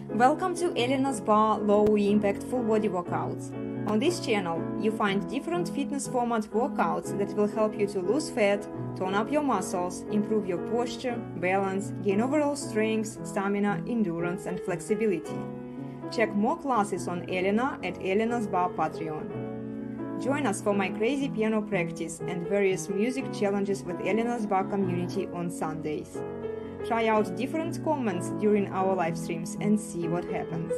Welcome to Elena's Bar Low Impact Full Body Workouts. On this channel, you find different fitness format workouts that will help you to lose fat, tone up your muscles, improve your posture, balance, gain overall strength, stamina, endurance, and flexibility. Check more classes on Elena at Elena's Bar Patreon. Join us for my crazy piano practice and various music challenges with Elena's Bar community on Sundays. Try out different comments during our live streams and see what happens.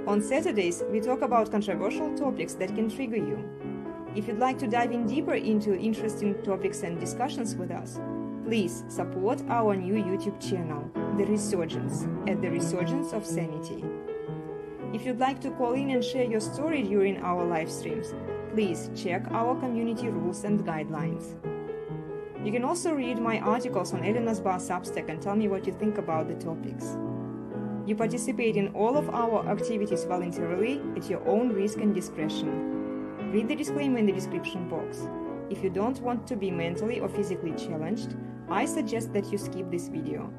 On Saturdays, we talk about controversial topics that can trigger you. If you'd like to dive in deeper into interesting topics and discussions with us, please support our new YouTube channel, The Resurgence, at The Resurgence of Sanity. If you'd like to call in and share your story during our live streams, please check our community rules and guidelines. You can also read my articles on Elena's Bar Substack and tell me what you think about the topics. You participate in all of our activities voluntarily at your own risk and discretion. Read the disclaimer in the description box. If you don't want to be mentally or physically challenged, I suggest that you skip this video.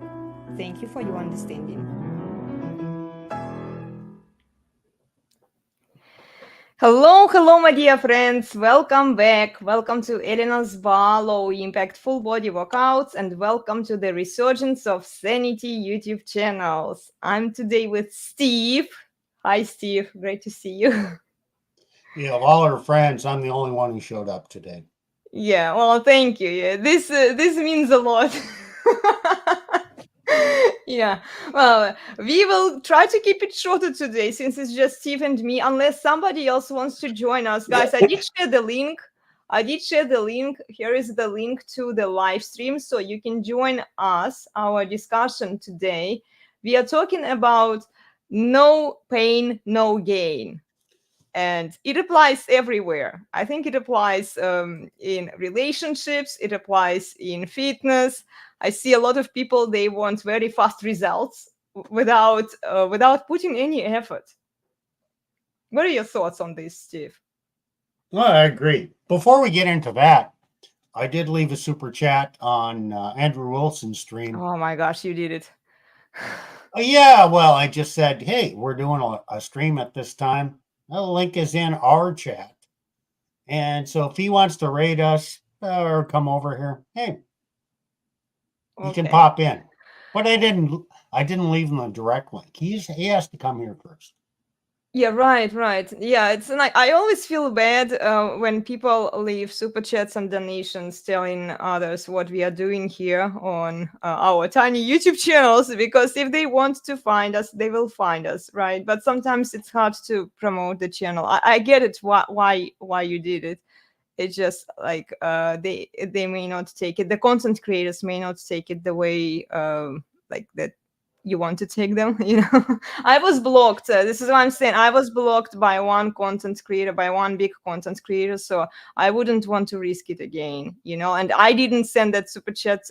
Thank you for your understanding. Hello, my dear friends. Welcome back. Welcome to Elena's Bar Low Impact Full Body Workouts and welcome to the Resurgence of Sanity YouTube channels. I'm today with Steve. Hi, Steve. Great to see you. Yeah, of all our friends, I'm the only one who showed up today. Yeah, well, thank you. Yeah, this means a lot. Yeah, well, we will try to keep it shorter today since it's just Steve and me, unless somebody else wants to join us. Guys, I did share the link. Here is the link to the live stream, so you can join us, our discussion today. We are talking about no pain, no gain. And it applies everywhere. I think it applies in relationships. It applies in fitness. I see a lot of people, they want very fast results without putting any effort. What are your thoughts on this, Steve? Well, I agree. Before we get into that, I did leave a super chat on Andrew Wilson's stream. Oh my gosh, you did it. Yeah, well, I just said, hey, we're doing a stream at this time. The link is in our chat. And so if he wants to raid us or come over here, hey, he can pop in. But I didn't leave him a direct link. He has to come here first. Yeah, right. Yeah, it's like I always feel bad when people leave super chats and donations telling others what we are doing here on our tiny YouTube channels, because if they want to find us, they will find us, right? But sometimes it's hard to promote the channel. I get it why you did it. It's just like they may not take it. The content creators may not take it the way like that you want to take them, you know. I was blocked. This is what I'm saying. I was blocked by one big content creator, so I wouldn't want to risk it again, you know. And I didn't send that super chat.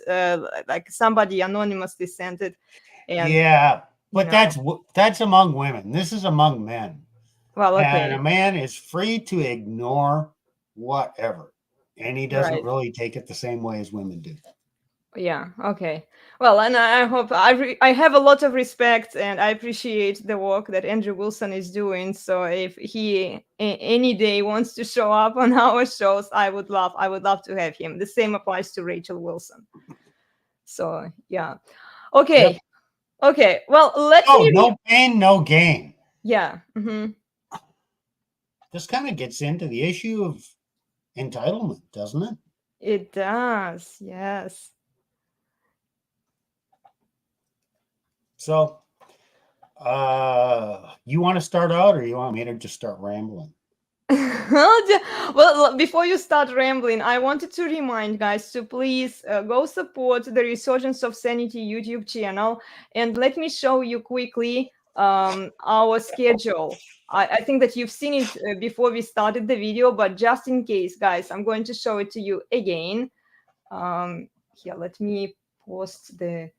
Like somebody anonymously sent it. And, yeah, but that's among women. This is among men. Well, okay. And a man is free to ignore whatever, and he doesn't really take it the same way as women do. Yeah, okay. Well, and I hope I have a lot of respect and I appreciate the work that Andrew Wilson is doing. So if he any day wants to show up on our shows, I would love to have him. The same applies to Rachel Wilson. So yeah. Okay. Yep. Okay. Well, no pain, no gain. Yeah. Mm-hmm. This kind of gets into the issue of entitlement, doesn't it? It does. Yes. So, you want to start out, or you want me to just start rambling? Well, before you start rambling, I wanted to remind guys to please go support the Resurgence of Sanity YouTube channel, and let me show you quickly our schedule. I think that you've seen it before we started the video, but just in case, guys, I'm going to show it to you again. Here, let me post the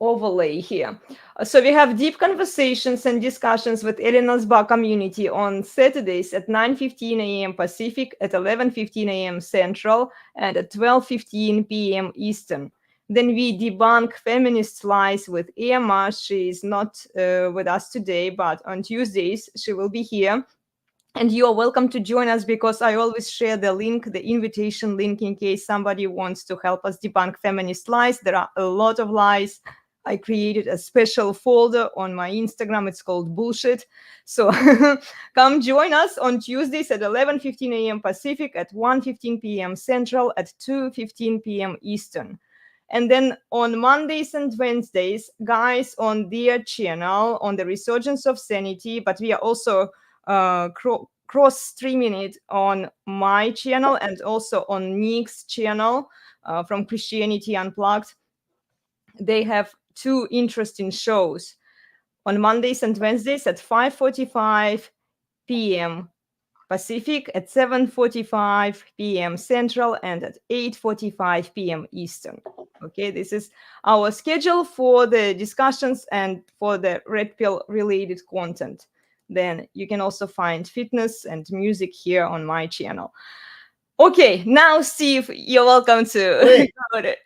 overlay here. So we have deep conversations and discussions with Elena's Bar community on Saturdays at 9:15 a.m. Pacific, at 11:15 a.m. Central, and at 12:15 p.m. Eastern. Then we debunk feminist lies with Eamma. She is not with us today, but on Tuesdays she will be here. And you are welcome to join us, because I always share the link, the invitation link, in case somebody wants to help us debunk feminist lies. There are a lot of lies. I created a special folder on my Instagram. It's called Bullshit. So come join us on Tuesdays at 11:15 a.m. Pacific, at 1:15 p.m. Central, at 2:15 p.m. Eastern. And then on Mondays and Wednesdays, guys, on their channel, on the Resurgence of Sanity, but we are also cross streaming it on my channel and also on Nick's channel from Christianity Unplugged. They have two interesting shows on Mondays and Wednesdays at 5:45 p.m. Pacific, at 7:45 p.m. Central, and at 8:45 p.m. Eastern. Okay, this is our schedule for the discussions and for the red pill related content. Then you can also find fitness and music here on my channel. Okay, now Steve, you're welcome to go it.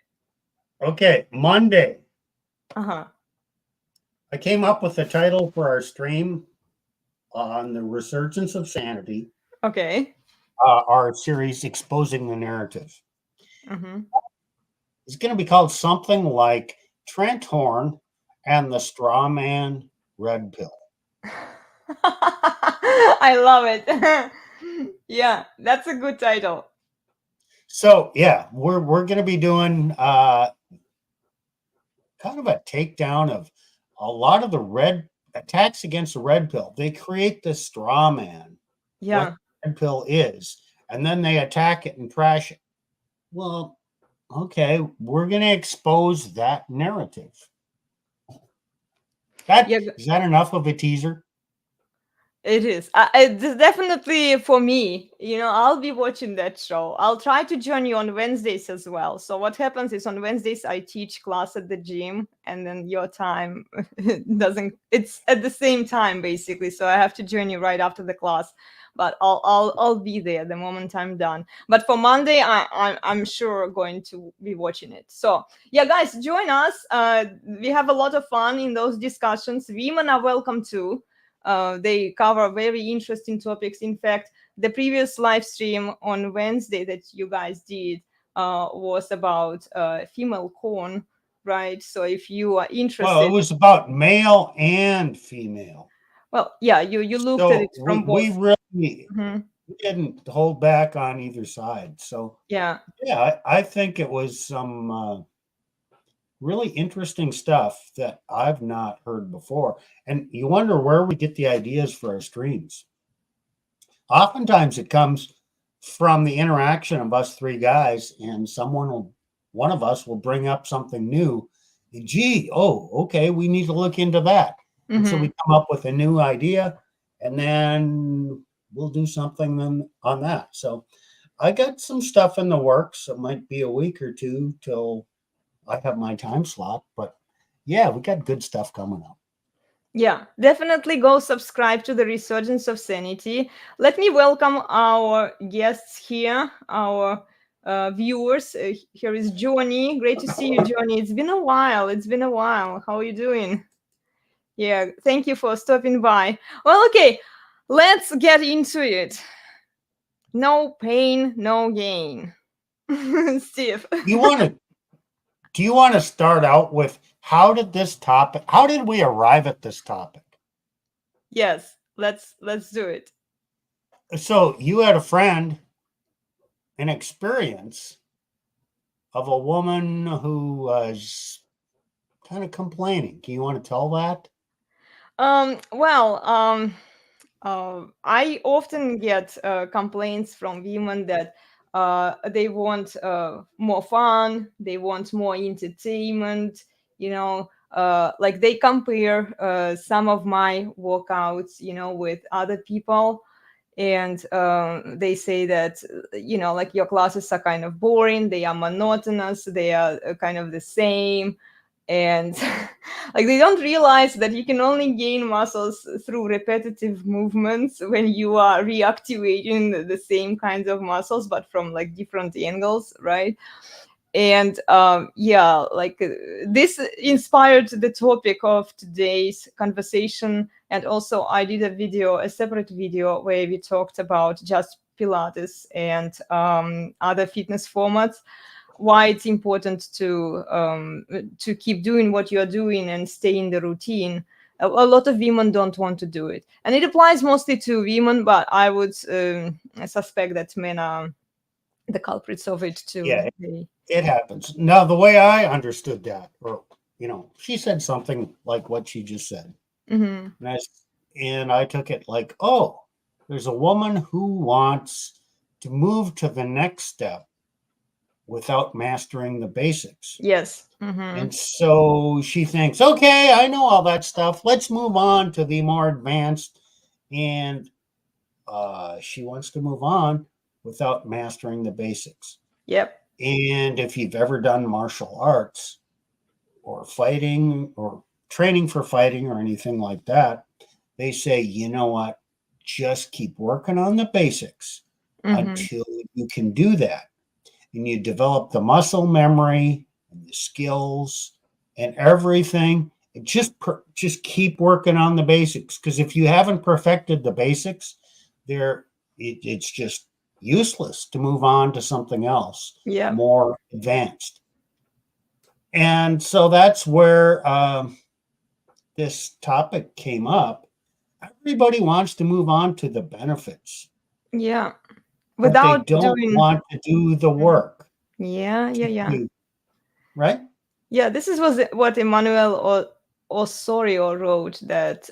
Okay, Monday. Uh-huh. I came up with the title for our stream on the Resurgence of Sanity. Okay. Our series Exposing the Narrative. Mm-hmm. It's going to be called something like Trent Horn and the Straw Man Red Pill. I love it. Yeah, that's a good title. So yeah, we're going to be doing kind of a takedown of a lot of the red attacks against the red pill. They create this straw man. Yeah. What the red pill is, and then they attack it and trash it. Well, okay, we're going to expose that narrative. Is that enough of a teaser? It is. It's definitely for me. I'll be watching that show. I'll try to join you on Wednesdays as well. So what happens is on Wednesdays I teach class at the gym, and then your time doesn't. It's at the same time basically. So I have to join you right after the class. But I'll be there the moment I'm done. But for Monday, I'm sure going to be watching it. So yeah, guys, join us. We have a lot of fun in those discussions. Women are welcome too. They cover very interesting topics. In fact, the previous live stream on Wednesday that you guys did was about female corn, right? So if you are interested... Well, it was about male and female. Well, yeah, you looked at it from both. We really didn't hold back on either side. So yeah, I think it was some really interesting stuff that I've not heard before. And you wonder where we get the ideas for our streams. Oftentimes it comes from the interaction of us three guys, and one of us will bring up something new. Gee, okay, we need to look into that. And so we come up with a new idea, and then we'll do something then on that. So I got some stuff in the works. It might be a week or two till I have my time slot, but yeah, we got good stuff coming up. Yeah, definitely go subscribe to the Resurgence of Sanity. Let me welcome our guests here, our viewers. Here is Johnny. Great to see you, Johnny. It's been a while. How are you doing? Yeah, thank you for stopping by. Well, okay, let's get into it. No pain, no gain. Steve. Do you want to start out with how did we arrive at this topic? Yes, let's do it. So you had a friend, an experience of a woman who was kind of complaining. Do you want to tell that? I often get complaints from women that they want more fun, they want more entertainment, like they compare some of my workouts, with other people. And they say that, like your classes are kind of boring, they are monotonous, they are kind of the same. And like they don't realize that you can only gain muscles through repetitive movements when you are reactivating the same kinds of muscles, but from like different angles, right? And this inspired the topic of today's conversation. And also I did a separate video where we talked about just Pilates and other fitness formats, why it's important to keep doing what you're doing and stay in the routine. A lot of women don't want to do it, and it applies mostly to women, but I would suspect that men are the culprits of it too. Yeah, it happens. Now, the way I understood that, or she said something like what she just said, and I took it like, oh, there's a woman who wants to move to the next step without mastering the basics. Yes. And so she thinks, okay, I know all that stuff. Let's move on to the more advanced. And she wants to move on without mastering the basics. Yep. And if you've ever done martial arts or fighting or training for fighting or anything like that, they say, you know what, just keep working on the basics until you can do that. And you develop the muscle memory and the skills and everything. Just keep working on the basics, because if you haven't perfected the basics, it's just useless to move on to something else more advanced. And so that's where this topic came up. Everybody wants to move on to the benefits. Yeah. Without they don't want to do the work. Yeah. Right? Yeah, this was what Emmanuel Osorio wrote, that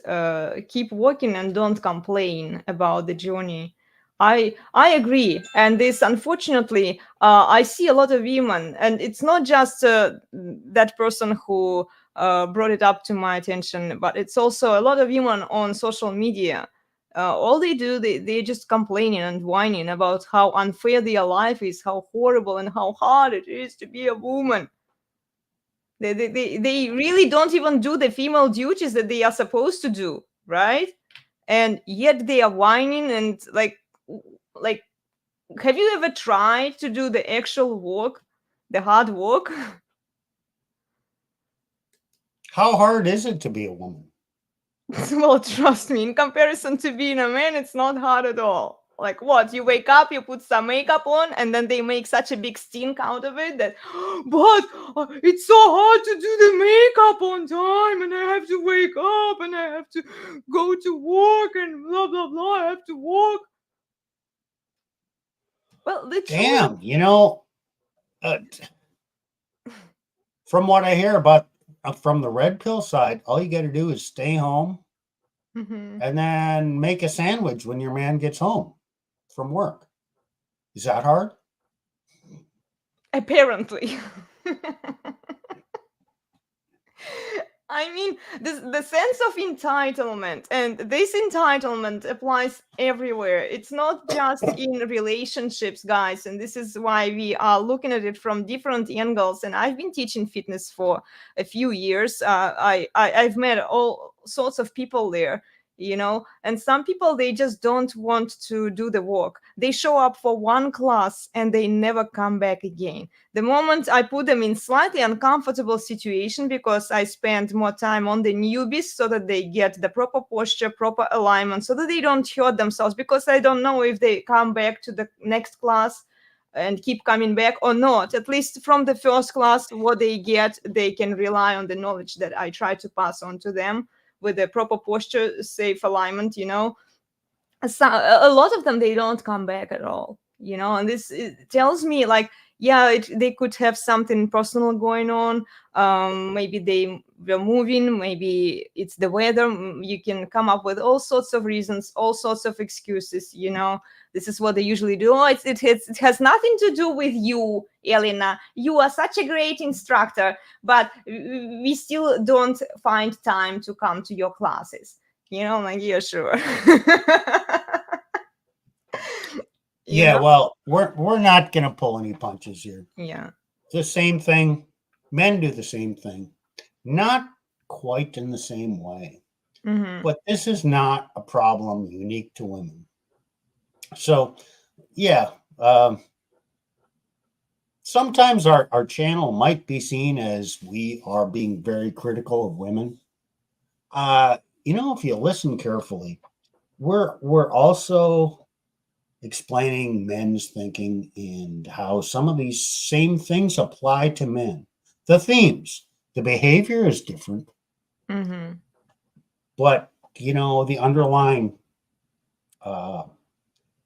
keep working and don't complain about the journey. I agree. And this, unfortunately, I see a lot of women, and it's not just that person who brought it up to my attention, but it's also a lot of women on social media. All they do, they're just complaining and whining about how unfair their life is, how horrible and how hard it is to be a woman. They really don't even do the female duties that they are supposed to do, right? And yet they are whining and like, have you ever tried to do the actual work, the hard work? How hard is it to be a woman? Well, trust me, in comparison to being a man, it's not hard at all. Like, what? You wake up, you put some makeup on, and then they make such a big stink out of it that, but it's so hard to do the makeup on time, and I have to wake up, and I have to go to work, and blah, blah, blah, I have to work. Well, the Damn, truth... from what I hear about from the red pill side, all you got to do is stay home and then make a sandwich when your man gets home from work. Is that hard? Apparently. I mean, the sense of entitlement, and this entitlement applies everywhere. It's not just in relationships, guys, and this is why we are looking at it from different angles. And I've been teaching fitness for a few years. I've met all sorts of people there, and some people, they just don't want to do the work. They show up for one class and they never come back again. The moment I put them in slightly uncomfortable situation, because I spend more time on the newbies so that they get the proper posture, proper alignment, so that they don't hurt themselves, because I don't know if they come back to the next class and keep coming back or not. At least from the first class, what they get, they can rely on the knowledge that I try to pass on to them with the proper posture, safe alignment, So a lot of them, they don't come back at all, and this tells me, like, they could have something personal going on. Maybe they were moving, maybe it's the weather. You can come up with all sorts of reasons, all sorts of excuses. This is what they usually do. Oh, it has nothing to do with you, Elena. You are such a great instructor, but we still don't find time to come to your classes. Like, yeah, sure. Yeah, well, we're not going to pull any punches here. Yeah. The same thing. Men do the same thing. Not quite in the same way. But this is not a problem unique to women. So, yeah. sometimes our channel might be seen as we are being very critical of women. If you listen carefully, we're also explaining men's thinking and how some of these same things apply to men. The themes, the behavior is different, but the underlying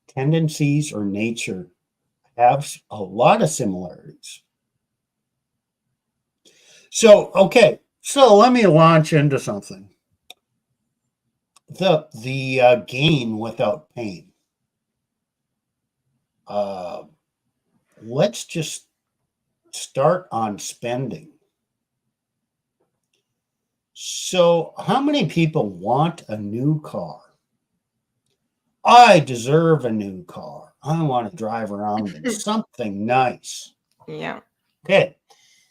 tendencies or nature have a lot of similarities. So let me launch into something. The gain without pain. Let's just start on spending. So, how many people want a new car? I deserve a new car. I want to drive around in something nice. Yeah. Okay.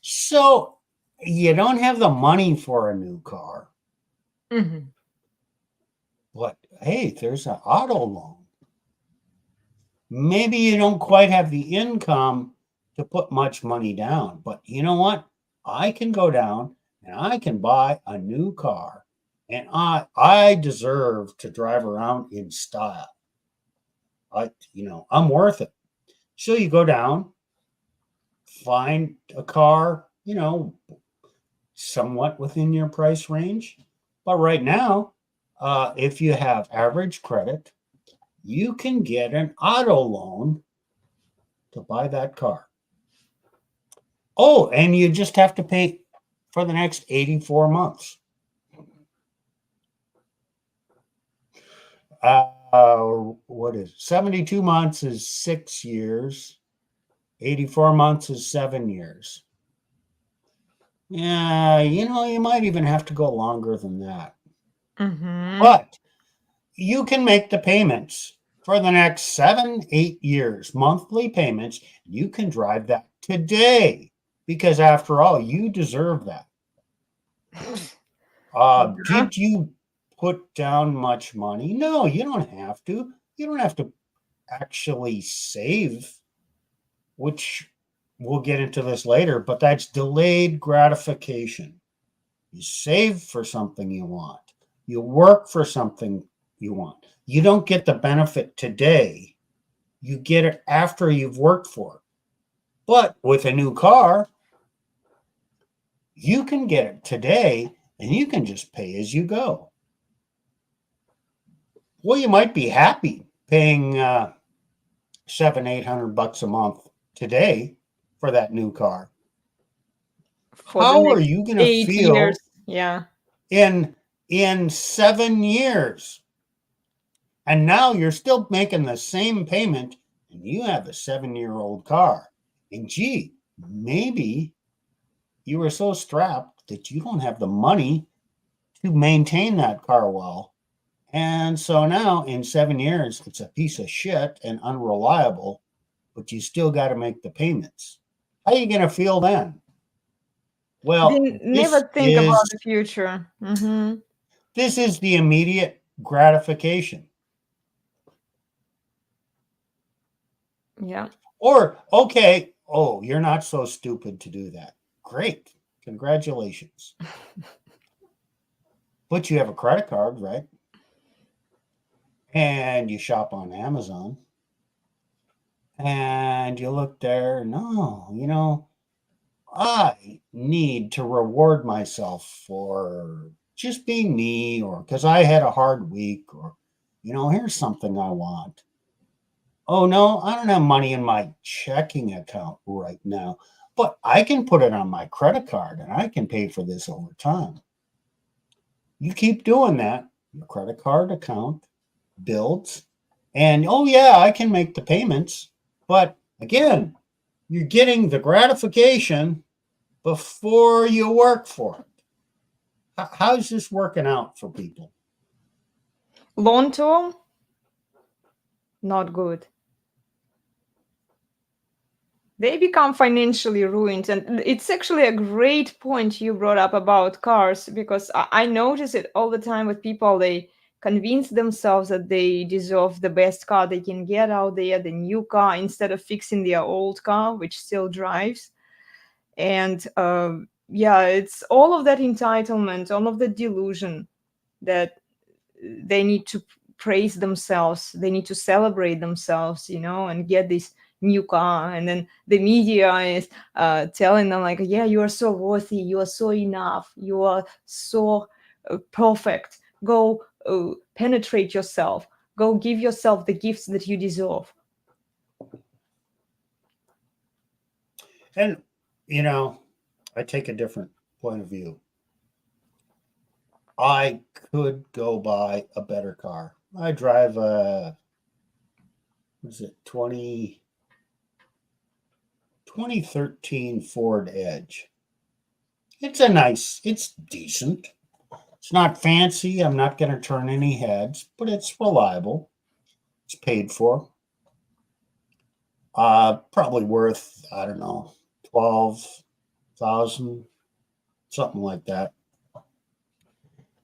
So, you don't have the money for a new car. But hey, there's an auto loan. Maybe you don't quite have the income to put much money down, but you know what? I can go down and I can buy a new car, and I deserve to drive around in style. I'm worth it. So you go down, find a car, somewhat within your price range. But right now, if you have average credit, you can get an auto loan to buy that car. Oh, and you just have to pay for the next 84 months. What is 72 months is 6 years. 84 months is 7 years. Yeah, you might even have to go longer than that. But you can make the payments for the next 7-8 years, monthly payments. You can drive that today because, after all, you deserve that. Did you put down much money? No, you don't have to. You don't have to actually save, which we'll get into this later, but that's delayed gratification. You save for something you want. You work for something you want. You don't get the benefit today. You get it after you've worked for it. But with a new car, you can get it today and you can just pay as you go. Well, you might be happy paying $700-800 a month today for that new car. How are you going to feel years? Yeah. in 7 years? And now you're still making the same payment and you have a 7-year-old car. And gee, maybe you were so strapped that you don't have the money to maintain that car well. And so now in 7 years, it's a piece of shit and unreliable, but you still got to make the payments. How are you going to feel then? Well, they never think about the future. This is the immediate gratification. Yeah. Or, okay, you're not so stupid to do that. Great. Congratulations. But you have a credit card, right? And you shop on Amazon. And you look there, no, I need to reward myself for just being me, or because I had a hard week, or, here's something I want. Oh, no, I don't have money in my checking account right now, but I can put it on my credit card and I can pay for this over time. You keep doing that, your credit card account builds, and I can make the payments. But again, you're getting the gratification before you work for it. How's this working out for people? Long term, not good. They become financially ruined. And it's actually a great point you brought up about cars, because I notice it all the time with people. They convince themselves that they deserve the best car they can get out there, the new car, instead of fixing their old car, which still drives. And yeah, it's all of that entitlement, all of the delusion that they need to praise themselves, they need to celebrate themselves, and get this new car. And then the media is telling them like, yeah, you are so worthy, you are so enough, you are so perfect. Go penetrate yourself, go give yourself the gifts that you deserve. And, I take a different point of view. I could go buy a better car. I drive a, 2013 Ford Edge. It's decent. It's not fancy. I'm not going to turn any heads, but it's reliable. It's paid for. Probably worth, I don't know, 12,000, something like that.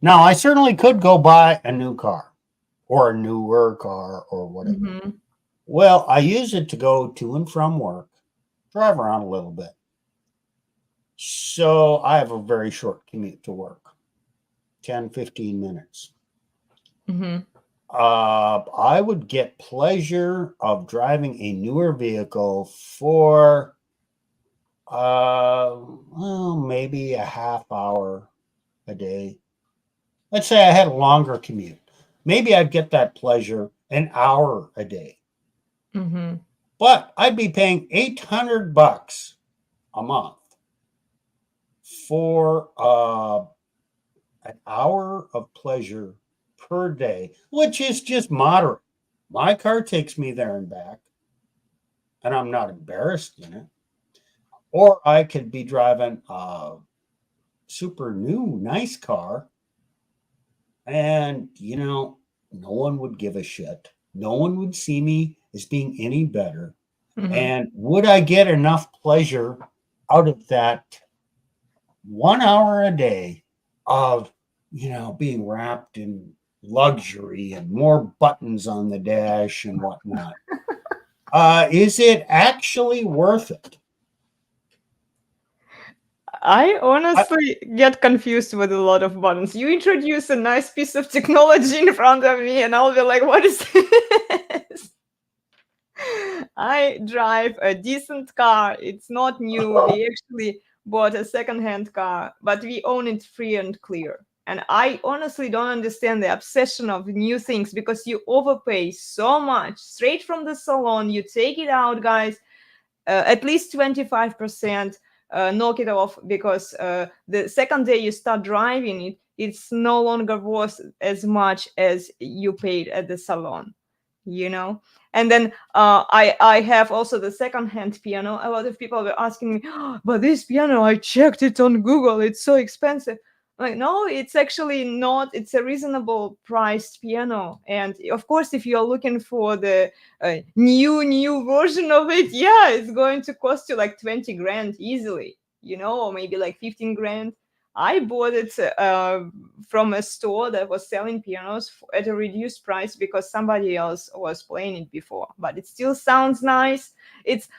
Now, I certainly could go buy a new car or a newer car or whatever. Mm-hmm. Well, I use it to go to and from work, drive around a little bit. So I have a very short commute to work, 10, 15 minutes. Mm-hmm. I would get pleasure of driving a newer vehicle for, maybe a half hour a day. Let's say I had a longer commute. Maybe I'd get that pleasure an hour a day. Mm-hmm. But I'd be paying $800 a month for an hour of pleasure per day, which is just moderate. My car takes me there and back, and I'm not embarrassed in it. Or I could be driving a super new, nice car, and, no one would give a shit. No one would see me as being any better. Mm-hmm. And would I get enough pleasure out of that 1 hour a day of, being wrapped in luxury and more buttons on the dash and whatnot? Is it actually worth it? I honestly get confused with a lot of buttons. You introduce a nice piece of technology in front of me, and I'll be like, what is this? I drive a decent car. It's not new. We actually bought a second-hand car, but we own it free and clear. And I honestly don't understand the obsession of new things, because you overpay so much straight from the salon. You take it out, guys, at least 25%. Knock it off, because the second day you start driving it, it's no longer worth as much as you paid at the salon, And then I have also the second-hand piano. A lot of people were asking me, oh, but this piano, I checked it on Google, it's so expensive. Like, no, it's actually not. It's a reasonable priced piano. And of course, if you're looking for the new version of it, yeah, it's going to cost you like 20 grand easily, or maybe like 15 grand. I bought it from a store that was selling pianos at a reduced price, because somebody else was playing it before. But it still sounds nice. It's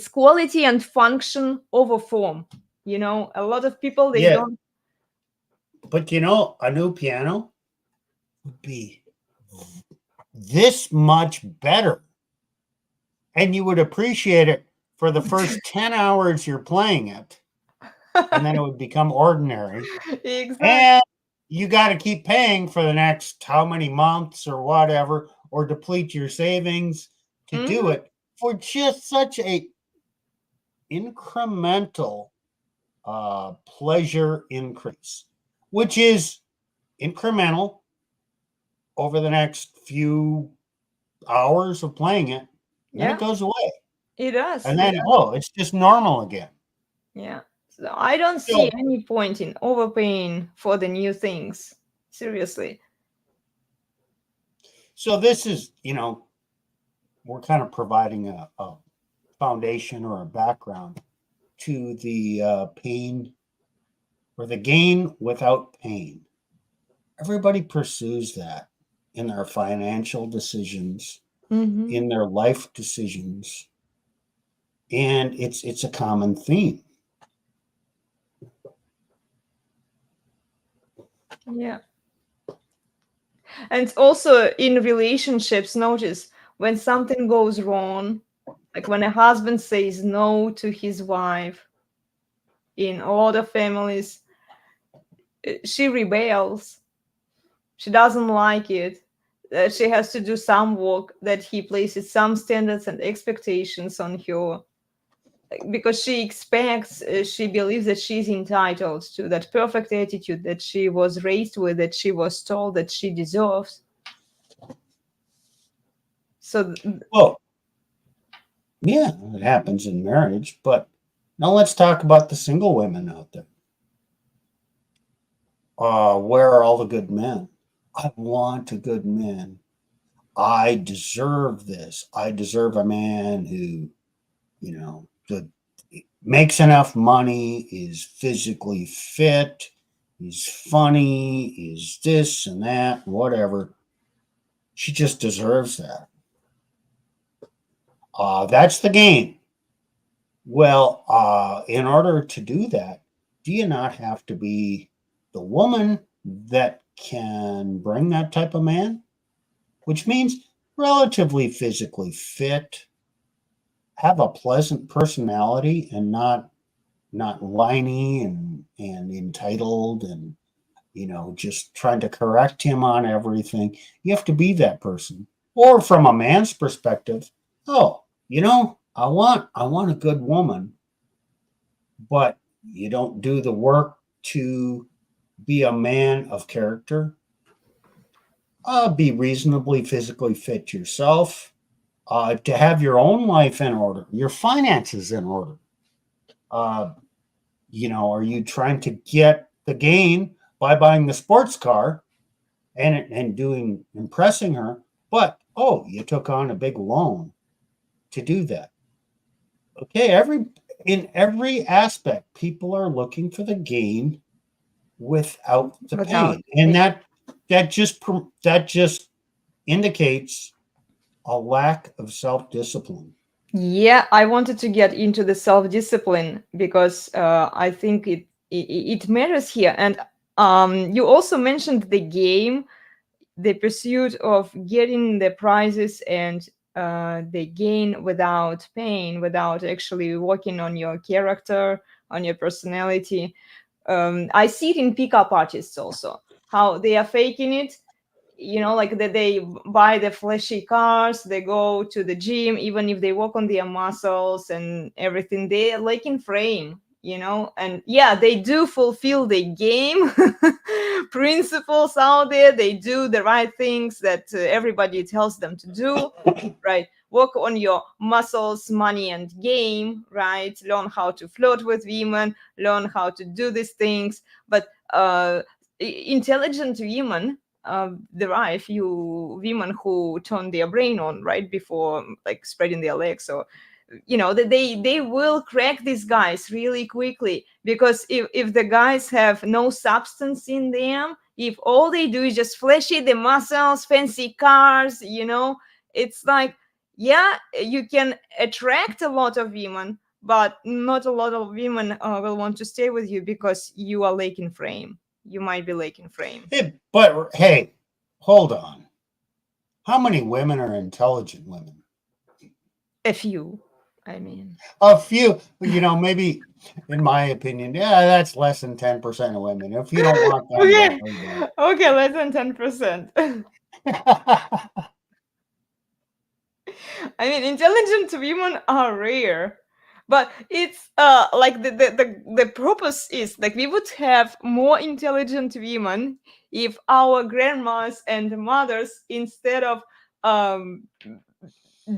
quality and function over form. A lot of people, they don't. But a new piano would be this much better, and you would appreciate it for the first 10 hours you're playing it, and then it would become ordinary. Exactly. And you got to keep paying for the next how many months or whatever, or deplete your savings to do it for just such a incremental pleasure increase, which is incremental over the next few hours of playing it. Then it goes away. It does. And then, it's just normal again. Yeah. So I don't see any point in overpaying for the new things. Seriously. So this is, we're kind of providing a foundation or a background to the pain or the gain without pain. Everybody pursues that in their financial decisions, Mm-hmm. in their life decisions, and it's a common theme. Yeah. And also in relationships, notice when something goes wrong, like when a husband says no to his wife, in a lot of families, she rebels. She doesn't like it. She has to do some work, that he places some standards and expectations on her, because she expects, she believes that she's entitled to that perfect attitude that she was raised with, that she was told that she deserves. So Well, yeah, it happens in marriage, but now let's talk about the single women out there. Where are all the good men? I want a good man. I deserve this. I deserve a man who, makes enough money, is physically fit, is funny, is this and that, whatever. She just deserves that. That's the game. Well, in order to do that, do you not have to be the woman that can bring that type of man? Which means relatively physically fit, have a pleasant personality, and not whiny and entitled and just trying to correct him on everything. You have to be that person. Or from a man's perspective, oh, I want a good woman, but you don't do the work to be a man of character. Be reasonably physically fit yourself. To have your own life in order, your finances in order. Are you trying to get the gain by buying the sports car and doing impressing her? But you took on a big loan to do that. Okay, in every aspect, people are looking for the gain without the without pain, and that just indicates a lack of self-discipline. Yeah, I wanted to get into the self-discipline because I think it matters here. And you also mentioned the game, the pursuit of getting the prizes and the gain without pain, without actually working on your character, on your personality. I see it in pickup artists also, how they are faking it. Like that they buy the flashy cars, they go to the gym, even if they work on their muscles and everything, they're like in frame, and yeah, they do fulfill the game principles out there. They do the right things that everybody tells them to do, right? Work on your muscles, money, and game, right? Learn how to flirt with women, learn how to do these things. But intelligent women, there are a few women who turn their brain on right before like spreading their legs. So that they will crack these guys really quickly, because if the guys have no substance in them, if all they do is just flashy the muscles, fancy cars, it's like, yeah, you can attract a lot of women, but not a lot of women will want to stay with you because you are lacking frame. You might be lacking frame. But hey, hold on. How many women are intelligent women? A few, I mean. A few, maybe in my opinion, yeah, that's less than 10% of women. If you don't want them, Okay, don't worry about okay, less than 10%. it. I mean, intelligent women are rare, but it's like the purpose is like we would have more intelligent women if our grandmas and mothers, instead of um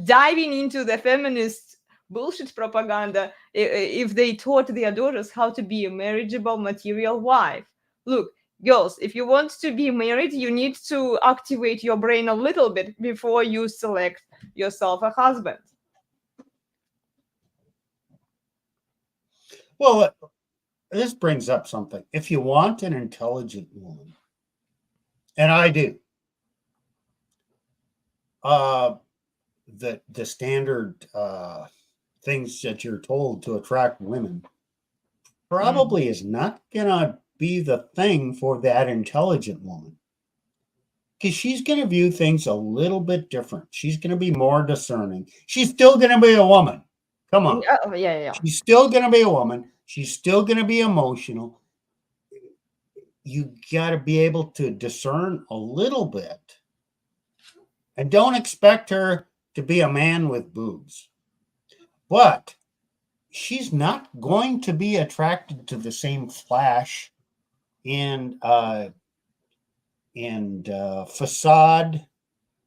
diving into the feminist bullshit propaganda, if they taught their daughters how to be a marriageable material wife. Look, girls, if you want to be married, you need to activate your brain a little bit before you select yourself a husband. Well, this brings up something. If you want an intelligent woman, and I do. The standard things that you're told to attract women probably is not gonna be the thing for that intelligent woman, because she's gonna view things a little bit different. She's gonna be more discerning. She's still gonna be a woman. Come on. Yeah. She's still gonna be a woman. She's still gonna be emotional. You got to be able to discern a little bit, and don't expect her to be a man with boobs. But she's not going to be attracted to the same flash and facade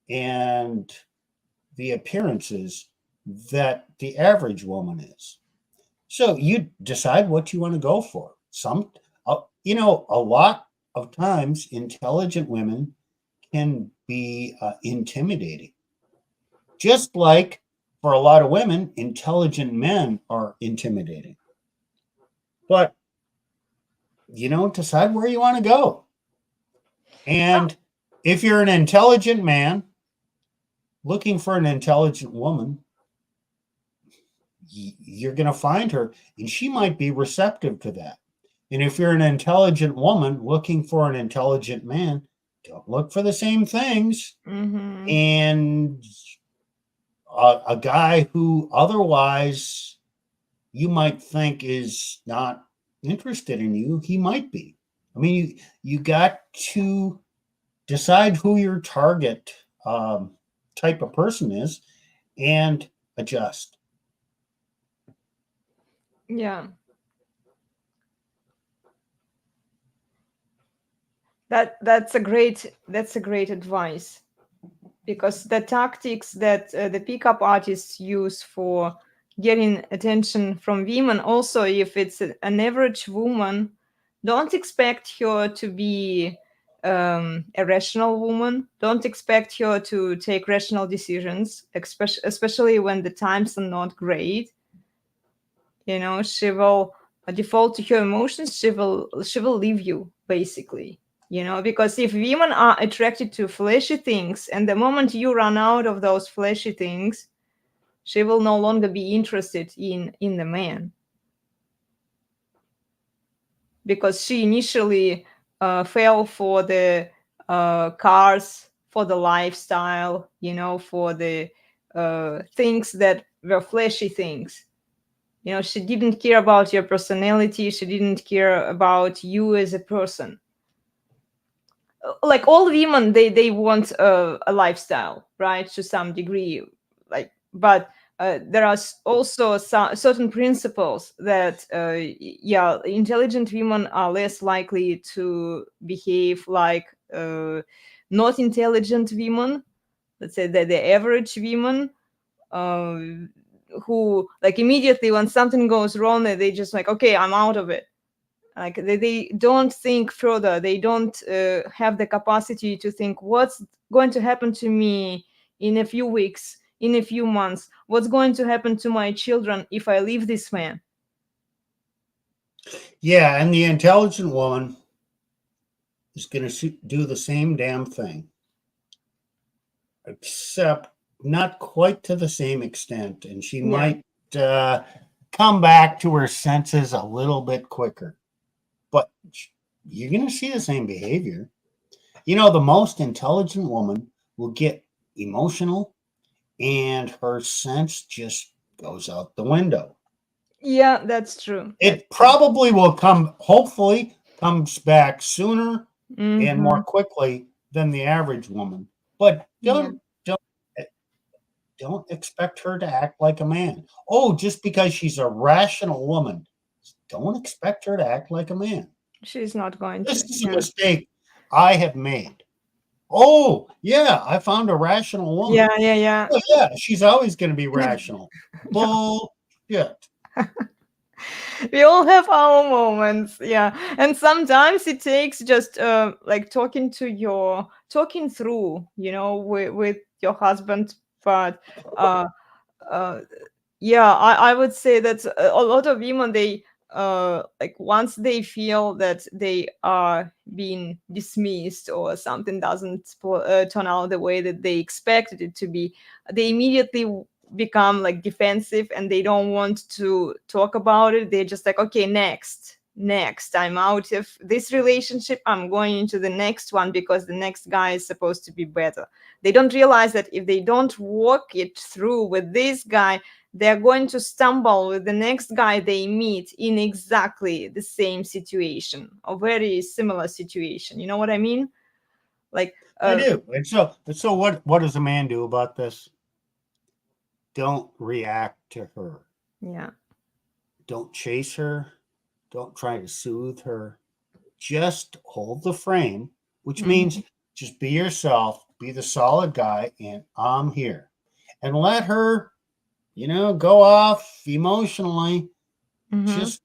and the appearances that the average woman is. So you decide what you want to go for. A lot of times intelligent women can be intimidating. Just like for a lot of women, intelligent men are intimidating. But, decide where you want to go. And if you're an intelligent man looking for an intelligent woman, you're going to find her, and she might be receptive to that. And if you're an intelligent woman looking for an intelligent man, don't look for the same things. Mm-hmm. And a guy who otherwise you might think is not interested in you, he might be. I mean, you got to decide who your target type of person is and adjust. Yeah. That's a great advice, because the tactics that the pickup artists use for getting attention from women, also if it's an average woman, don't expect her to be a rational woman. Don't expect her to take rational decisions, especially when the times are not great. She will default to her emotions. She will leave you, basically. Because if women are attracted to flashy things, and the moment you run out of those flashy things, she will no longer be interested in the man, because she initially fell for the cars, for the lifestyle, for the things that were flashy things. She didn't care about your personality. She didn't care about you as a person. Like all women, they want a lifestyle, right, to some degree. But there are also certain principles that intelligent women are less likely to behave like not intelligent women. Let's say that the average women, who like immediately when something goes wrong, they just like, okay, I'm out of it. Like they don't think further. They don't have the capacity to think what's going to happen to me in a few weeks, in a few months, what's going to happen to my children if I leave this man. Yeah, and the intelligent woman is going to do the same damn thing, except not quite to the same extent, and she might come back to her senses a little bit quicker. But you're going to see the same behavior. The most intelligent woman will get emotional, and her sense just goes out the window. Yeah, that's true. It probably will hopefully comes back sooner and more quickly than the average woman. But don't expect her to act like a man. Oh, just because she's a rational woman, don't expect her to act like a man. She's not going to. This is a mistake I have made. Oh, yeah, I found a rational woman. Yeah. Oh, yeah, she's always going to be rational. Bullshit. We all have our moments, yeah. And sometimes it takes just like talking through, with your husband. But I would say that a lot of women, they like once they feel that they are being dismissed or something doesn't turn out the way that they expected it to be, they immediately become like defensive and they don't want to talk about it. They're just like, okay, next, I'm out of this relationship, I'm going into the next one because the next guy is supposed to be better. They don't realize that if they don't walk it through with this guy, they're going to stumble with the next guy they meet in exactly the same situation or very similar situation. You know what I mean? Like I do. And so what does a man do about this? Don't react to her. yeah. Don't chase her. Don't try to soothe her. Just hold the frame, which means just be yourself, be the solid guy, and I'm here. And let her, go off emotionally. Just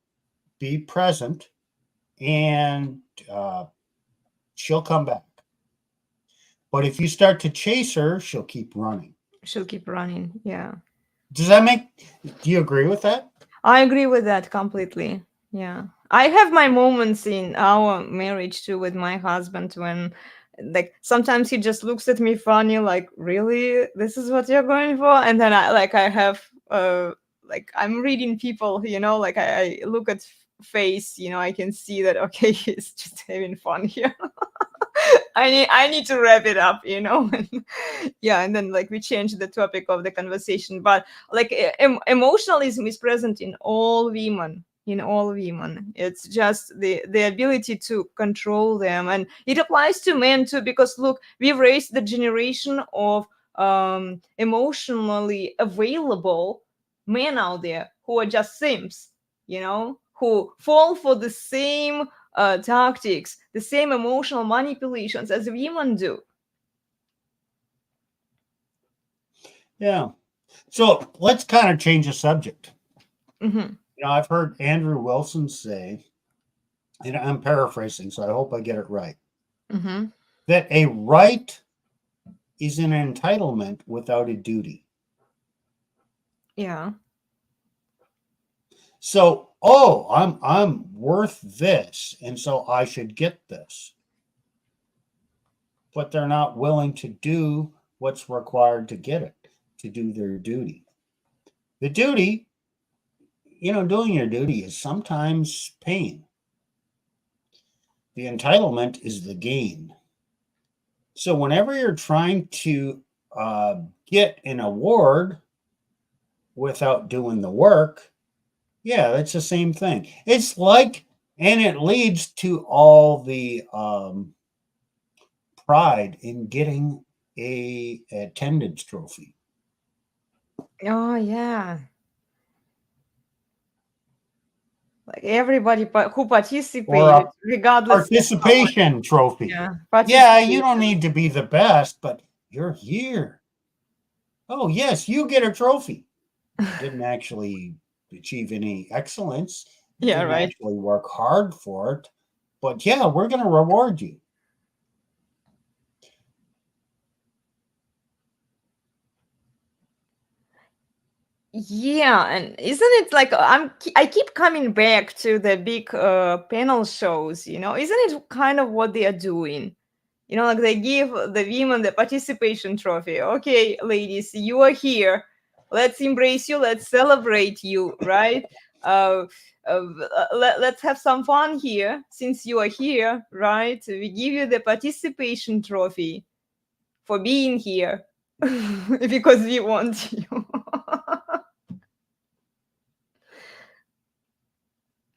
be present, and she'll come back. But if you start to chase her, she'll keep running. She'll keep running. Yeah. Do you agree with that? I agree with that completely. Yeah. I have my moments in our marriage too with my husband when like sometimes he just looks at me funny, like, really? This is what you're going for? And then I have like I'm reading people, like I look at face, I can see that okay, he's just having fun here. I need to wrap it up, yeah, and then like we change the topic of the conversation. But like emotionalism is present in all women, It's just the ability to control them, and it applies to men too, because look, we've raised the generation of emotionally available men out there who are just simps, who fall for the same tactics, the same emotional manipulations as women do. Yeah. So let's kind of change the subject. Mm-hmm. I've heard Andrew Wilson say, and I'm paraphrasing, so I hope I get it right, that a right is an entitlement without a duty. Yeah. So, I'm worth this, and so I should get this. But they're not willing to do what's required to get it, to do their duty. The duty, doing your duty is sometimes pain. The entitlement is the gain. So whenever you're trying to get an award without doing the work, yeah, it's the same thing. It's like, and it leads to all the pride in getting a attendance trophy. Oh yeah. Like everybody who participated, Or regardless of participation trophy. Yeah, you don't need to be the best, but you're here. Oh, yes, you get a trophy. Didn't actually achieve any excellence. Yeah, Didn't right. actually work hard for it. But yeah, we're going to reward you. Yeah, and isn't it like I keep coming back to the big panel shows, Isn't it kind of what they are doing? Like they give the women the participation trophy. Okay, ladies, you are here. Let's embrace you. Let's celebrate you, right? Let's have some fun here since you are here, right? We give you the participation trophy for being here because we want you.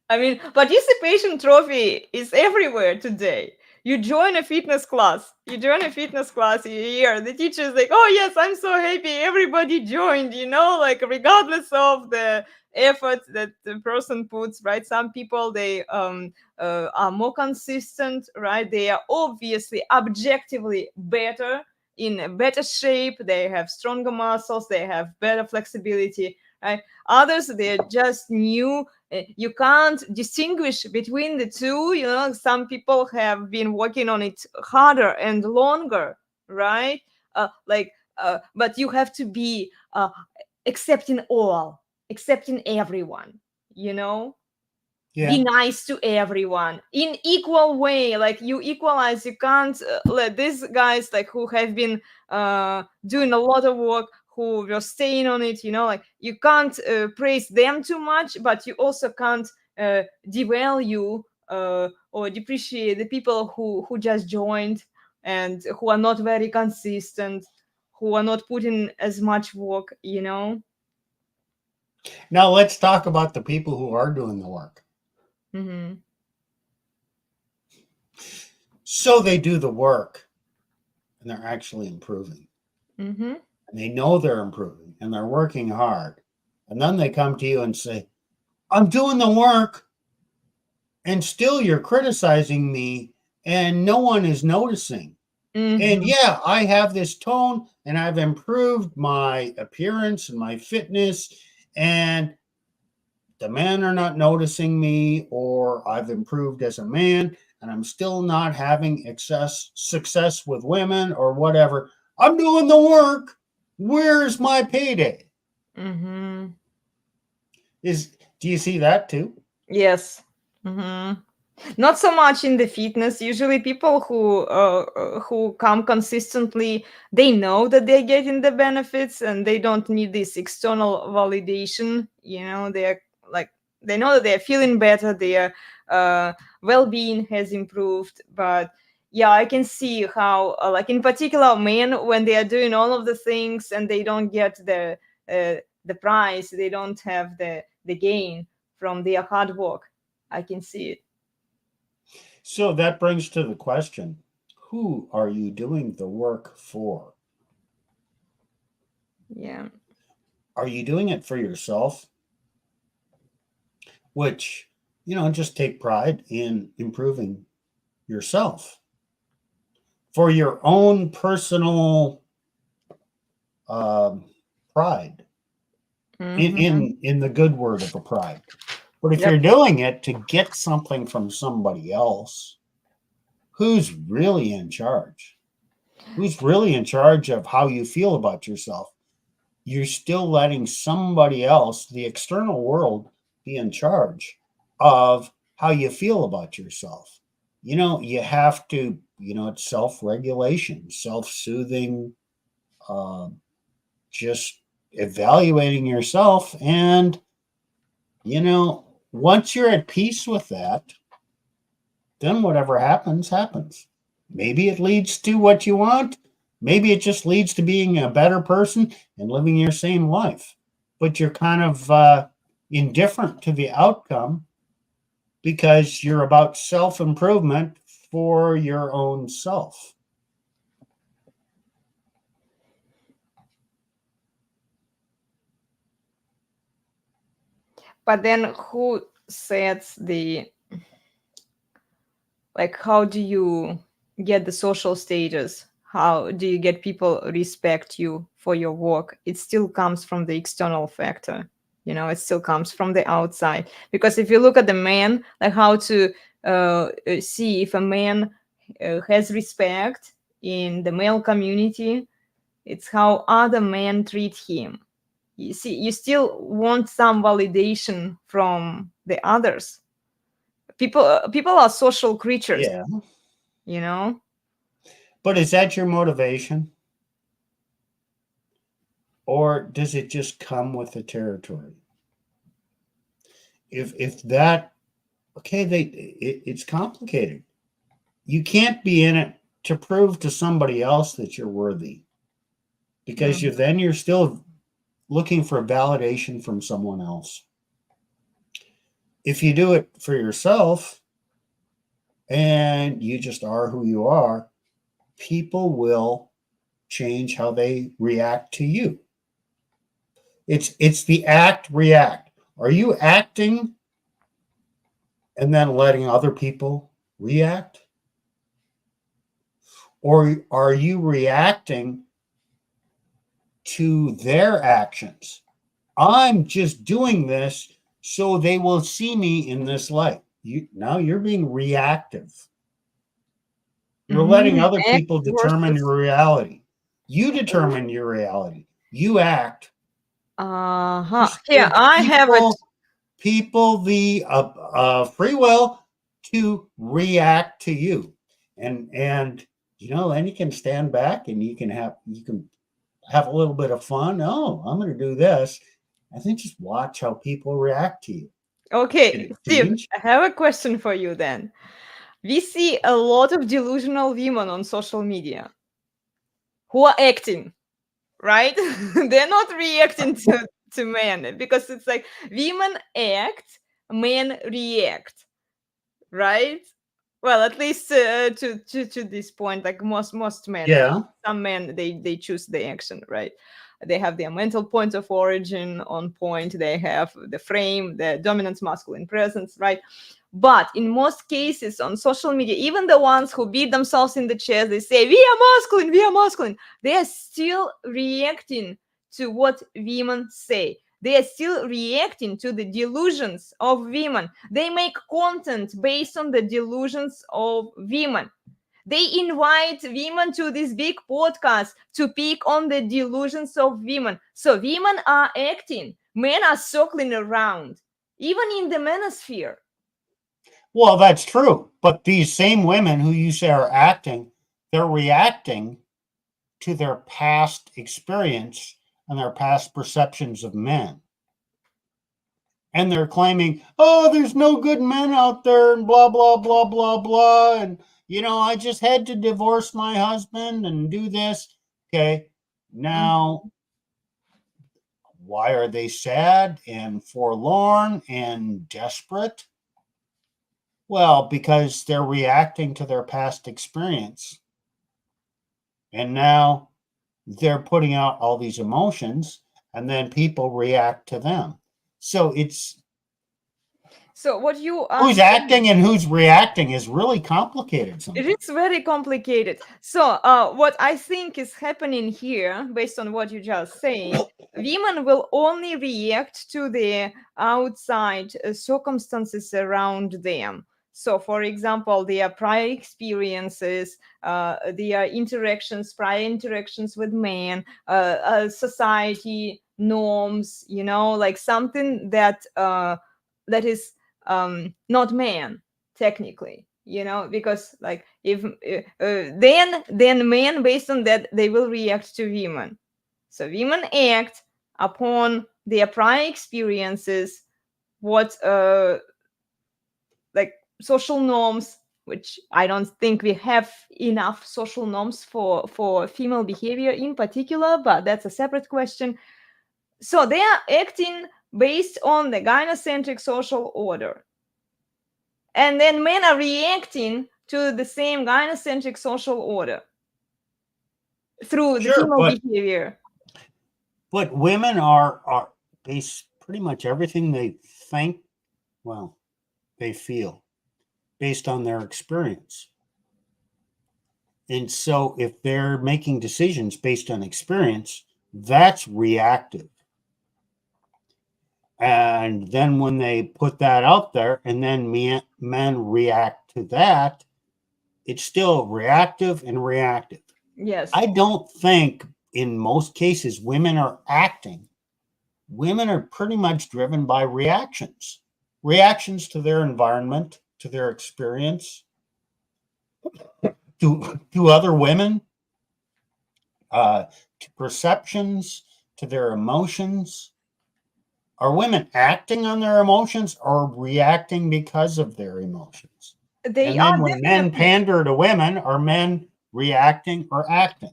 I mean, participation trophy is everywhere today. You join a fitness class. You hear the teacher is like, oh yes, I'm so happy everybody joined, like regardless of the effort that the person puts, right? Some people, they are more consistent, right? They are obviously objectively better, in a better shape. They have stronger muscles. They have better flexibility, right? Others, they're just new. You can't distinguish between the two. Some people have been working on it harder and longer, right? But you have to be accepting everyone, be nice to everyone in equal way. Like you equalize. You can't let these guys like who have been doing a lot of work, who were staying on it, like you can't praise them too much, but you also can't devalue or depreciate the people who just joined and who are not very consistent, who are not putting as much work. Now let's talk about the people who are doing the work. Mm-hmm. So they do the work and they're actually improving. Mm-hmm. And they know they're improving and they're working hard. And then they come to you and say, I'm doing the work and still you're criticizing me and no one is noticing. Mm-hmm. And yeah, I have this tone and I've improved my appearance and my fitness, and the men are not noticing me, or I've improved as a man and I'm still not having success with women or whatever. I'm doing the work. Where's my payday? Mm-hmm. Do you see that too? Yes. Mm-hmm. Not so much in the fitness. Usually people who come consistently, they know that they're getting the benefits and they don't need this external validation. They're like, they know that they're feeling better, their well-being has improved. But yeah, I can see how like in particular men, when they are doing all of the things and they don't get the prize, they don't have the gain from their hard work. I can see it. So that brings to the question, who are you doing the work for? Yeah. Are you doing it for yourself? Which, just take pride in improving yourself for your own personal pride, Mm-hmm. in the good word of a pride. But if Yep. you're doing it to get something from somebody else, who's really in charge? Who's really in charge of how you feel about yourself? You're still letting somebody else, the external world, be in charge of how you feel about yourself. You have to, it's self-regulation, self-soothing, just evaluating yourself. And, once you're at peace with that, then whatever happens, happens. Maybe it leads to what you want. Maybe it just leads to being a better person and living your same life. But you're kind of indifferent to the outcome because you're about self-improvement for your own self. But then who sets how do you get the social status? How do you get people respect you for your work? It still comes from the external factor. It still comes from the outside. Because if you look at the man, like how to see if a man has respect in the male community, it's how other men treat him. You see, you still want some validation from the others. People are social creatures. Yeah. But is that your motivation? Or does it just come with the territory? If that, okay, it's complicated. You can't be in it to prove to somebody else that you're worthy, because you're still looking for validation from someone else. If you do it for yourself and you just are who you are, people will change how they react to you. It's the act react. Are you acting and then letting other people react? Or are you reacting to their actions? I'm just doing this so they will see me in this light. Now you're being reactive. You're letting other people determine your reality. You determine your reality. You act. Here, I have it. people the free will to react to you, and then you can stand back and you can have a little bit of fun. Oh, I'm going to do this, and then just watch how people react to you. Okay, Did it Steve, change? I have a question for you then. We see a lot of delusional women on social media who are acting, right? They're not reacting to men, because it's like women act, men react, right? Well, at least to this point, like most men. Yeah. Some men, they choose the action, right? They have their mental point of origin on point. They have the frame, the dominant masculine presence, right? But in most cases on social media, even the ones who beat themselves in the chest, they say, we are masculine, we are masculine. They are still reacting to what women say. They are still reacting to the delusions of women. They make content based on the delusions of women. They invite women to this big podcast to pick on the delusions of women. So women are acting, men are circling around, even in the manosphere. Well, that's true. But these same women who you say are acting, they're reacting to their past experience and their past perceptions of men. And they're claiming, oh, there's no good men out there and blah, blah, blah, blah, blah. And, I just had to divorce my husband and do this. Okay. Now, why are they sad and forlorn and desperate? Well, because they're reacting to their past experience. And now they're putting out all these emotions, and then people react to them. So So what you are who's acting and who's reacting is really complicated sometimes. It is very complicated. So what I think is happening here, based on what you just saying, women will only react to the outside circumstances around them. So, for example, their prior experiences, their prior interactions with men, society norms, like something that is not man, technically, because like if then men, based on that, they will react to women. So women act upon their prior experiences, what like social norms, which I don't think we have enough social norms for female behavior in particular, but that's a separate question. So they are acting based on the gynocentric social order, and then men are reacting to the same gynocentric social order through the female behavior. But women are base pretty much everything they think, well, they feel based on their experience. And so if they're making decisions based on experience, that's reactive. And then when they put that out there and then men react to that, it's still reactive and reactive. Yes. I don't think in most cases women are acting. Women are pretty much driven by reactions to their environment, to their experience, to other women, to perceptions, to their emotions. Are women acting on their emotions or reacting because of their emotions? And then when men pander to women, are men reacting or acting?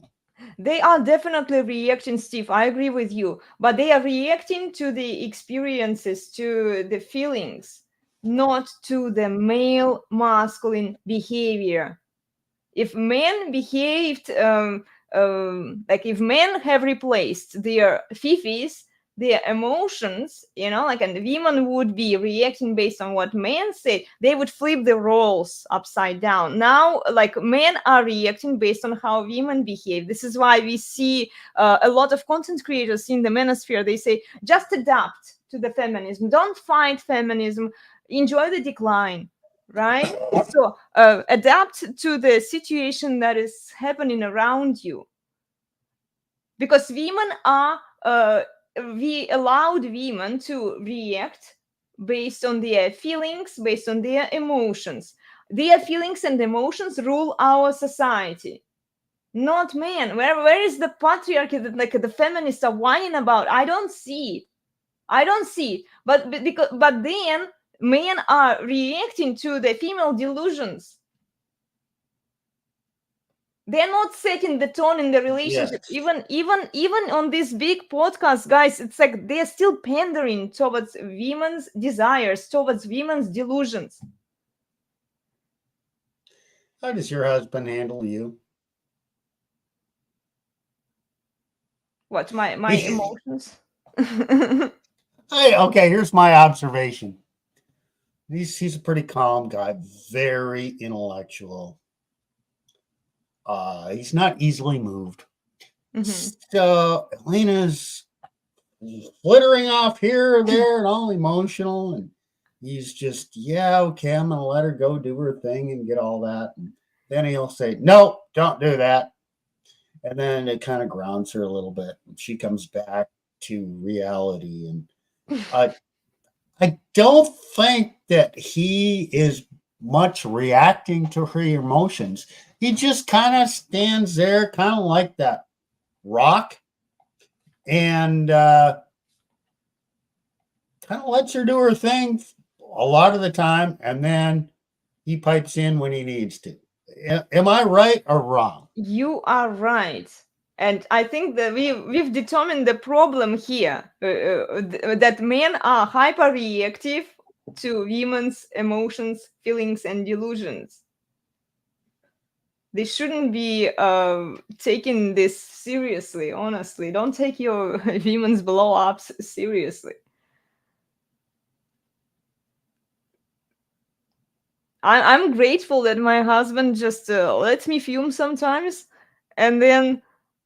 They are definitely reacting, Steve. I agree with you. But they are reacting to the experiences, to the feelings, not to the male masculine behavior. If men behaved like if men have replaced their fifis, their emotions, like, and women would be reacting based on what men say, they would flip the roles upside down. Now, like, men are reacting based on how women behave. This is why we see a lot of content creators in the manosphere. They say, just adapt to the feminism, don't fight feminism, enjoy the decline. Right? So adapt to the situation that is happening around you. Because women are, we allowed women to react based on their feelings, based on their emotions. Their feelings and emotions rule our society, not men. Where is the patriarchy that like the feminists are whining about? I don't see it. I don't see it. But then men are reacting to the female delusions. They're not setting the tone in the relationship. Yes. Even on this big podcast, guys, it's like they're still pandering towards women's desires, towards women's delusions. How does your husband handle you? What, my emotions? Hey, okay, here's my observation. He's a pretty calm guy, very intellectual. He's not easily moved. Mhm. So Elena's flittering off here or there and all emotional, and he's just, yeah, okay, I'm gonna let her go do her thing and get all that. And then he'll say, no, don't do that. And then it kind of grounds her a little bit. And she comes back to reality. And I don't think that he is much reacting to her emotions. He just kind of stands there, kind of like that rock, and kind of lets her do her thing a lot of the time. And then he pipes in when he needs to. Am I right or wrong? You are right. And I think that we've determined the problem here, that men are hyper reactive to women's emotions, feelings, and delusions. They shouldn't be taking this seriously, honestly. Don't take your women's blow ups seriously. I'm grateful that my husband just lets me fume sometimes, and then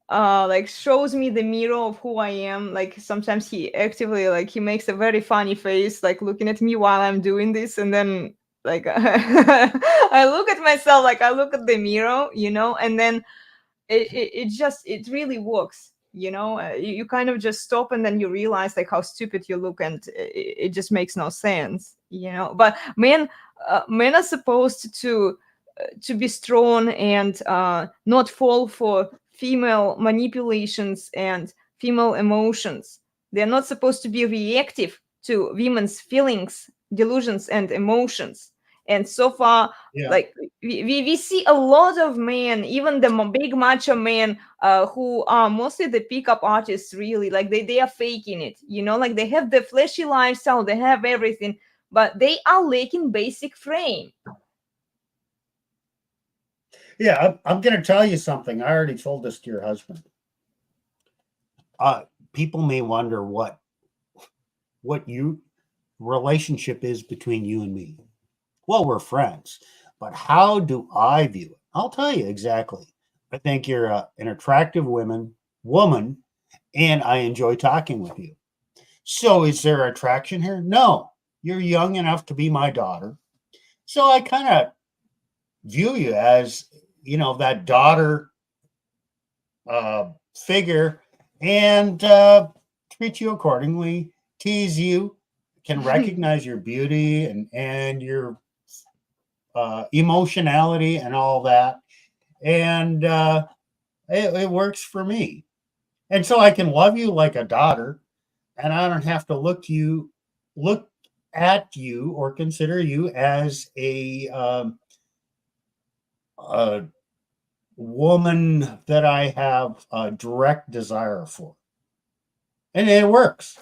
like shows me the mirror of who I am. Like sometimes he actively like he makes a very funny face, like looking at me while I'm doing this, and then like I look at myself, like I look at the mirror, and then it really works. You kind of just stop, and then you realize like how stupid you look, and it just makes no sense. But men are supposed to be strong and not fall for female manipulations and female emotions. They're not supposed to be reactive to women's feelings, delusions, and emotions. And so far, Yeah. like we see a lot of men, even the big macho men, who are mostly the pickup artists, really, like they are faking it, like they have the flashy lifestyle, they have everything, but they are lacking basic frame. Yeah, I'm going to tell you something. I already told this to your husband. People may wonder what you relationship is between you and me. Well, we're friends, but how do I view it? I'll tell you exactly. I think you're an attractive woman, and I enjoy talking with you. So, is there attraction here? No, you're young enough to be my daughter. So, I kind of view you as, that daughter figure, and treat you accordingly, tease you, can recognize your beauty and your emotionality and all that. And it works for me. And so I can love you like a daughter, and I don't have to look at you or consider you as a woman that I have a direct desire for. And it works.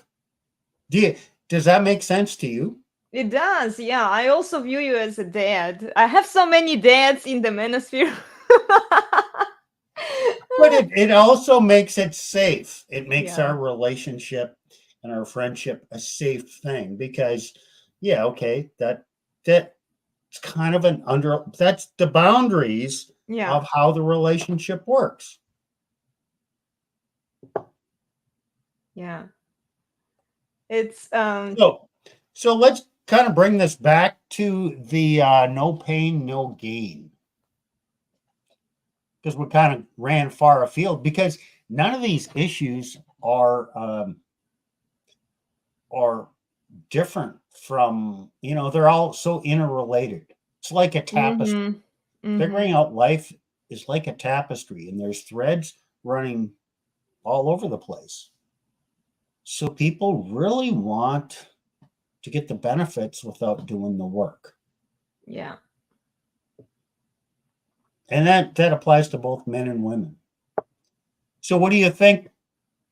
Does that make sense to you? It does, yeah. I also view you as a dad. I have so many dads in the manosphere. But it also makes it safe. It makes Yeah. our relationship and our friendship a safe thing because, yeah, okay, that's kind of that's the boundaries Yeah. of how the relationship works. Yeah. It's So let's kind of bring this back to the no pain, no gain. Because we kind of ran far afield because none of these issues are different from, they're all so interrelated. It's like a tapestry. Mm-hmm. Figuring out life is like a tapestry, and there's threads running all over the place. So people really want to get the benefits without doing the work. Yeah. And that applies to both men and women. So what do you think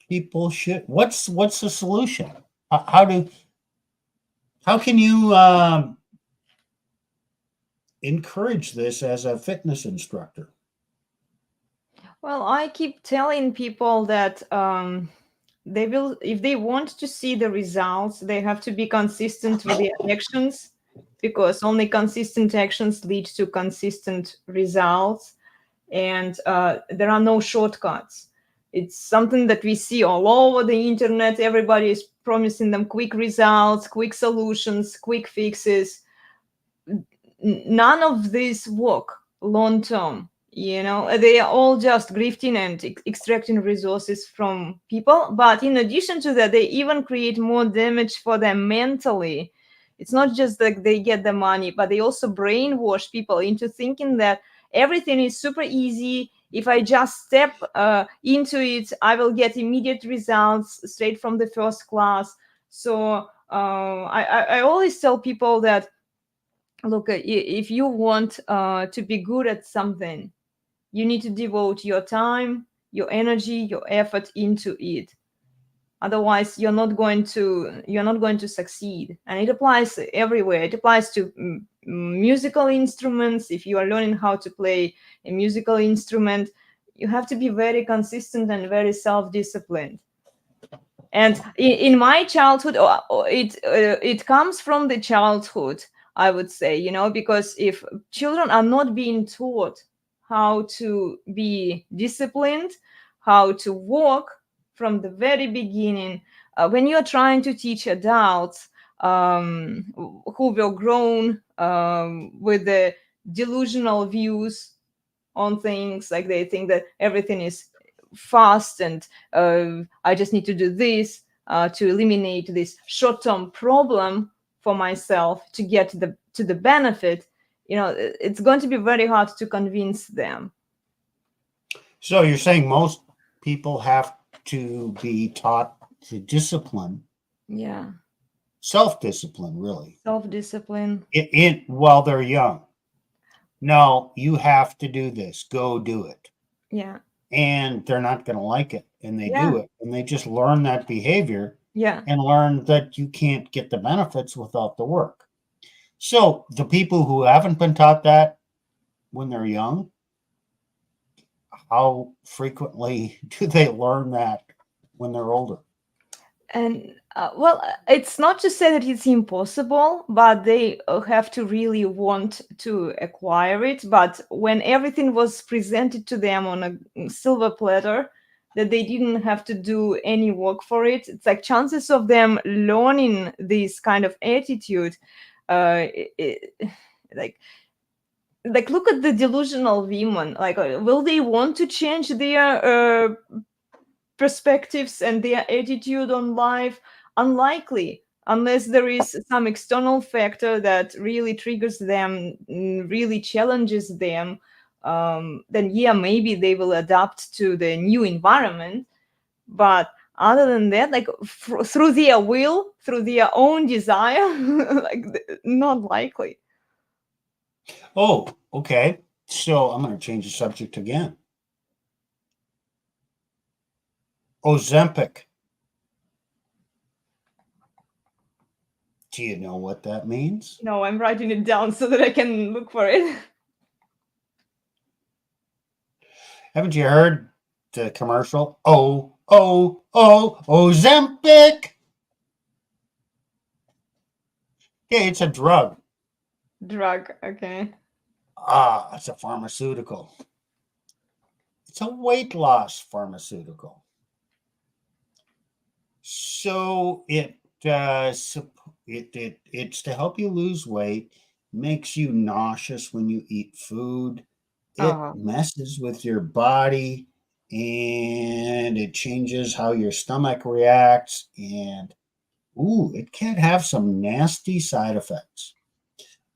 people should, what's the solution? How can you encourage this as a fitness instructor? Well, I keep telling people that they will, if they want to see the results, they have to be consistent with their actions, because only consistent actions lead to consistent results. And there are no shortcuts. It's something that we see all over the internet. Everybody is promising them quick results, quick solutions, quick fixes. None of these work long term. They are all just grifting and extracting resources from people. But in addition to that, they even create more damage for them mentally. It's not just that they get the money, but they also brainwash people into thinking that everything is super easy. If I just step into it, I will get immediate results straight from the first class. So I always tell people that, look, if you want to be good at something, you need to devote your time, your energy, your effort into it. Otherwise, you're not going to succeed. And it applies everywhere. It applies to musical instruments. If you are learning how to play a musical instrument, you have to be very consistent and very self-disciplined. And in my childhood, it comes from the childhood, I would say, because if children are not being taught how to be disciplined, how to work from the very beginning, when you're trying to teach adults who were grown with the delusional views on things, like they think that everything is fast and I just need to do this to eliminate this short-term problem for myself to get to the benefit, it's going to be very hard to convince them. So you're saying most people have to be taught to discipline. Yeah. Self-discipline, really. Self-discipline. While they're young. No, you have to do this. Go do it. Yeah. And they're not going to like it, and they Yeah. do it, and they just learn that behavior. Yeah. And learn that you can't get the benefits without the work. So the people who haven't been taught that when they're young, how frequently do they learn that when they're older? And well, it's not to say that it's impossible, but they have to really want to acquire it. But when everything was presented to them on a silver platter, that they didn't have to do any work for it, it's like chances of them learning this kind of attitude, like look at the delusional women. Like, will they want to change their perspectives and their attitude on life? Unlikely, unless there is some external factor that really triggers them, really challenges them. Then yeah, maybe they will adapt to the new environment. But other than that, like through their will, through their own desire, like not likely. Oh, okay. So I'm going to change the subject again. Ozempic. Do you know what that means? No, I'm writing it down so that I can look for it. Haven't you heard the commercial? Oh, Ozempic. Yeah, it's a drug. Drug, okay. It's a pharmaceutical. It's a weight loss pharmaceutical. So it's to help you lose weight, makes you nauseous when you eat food. It messes with your body, and it changes how your stomach reacts. And ooh, it can have some nasty side effects.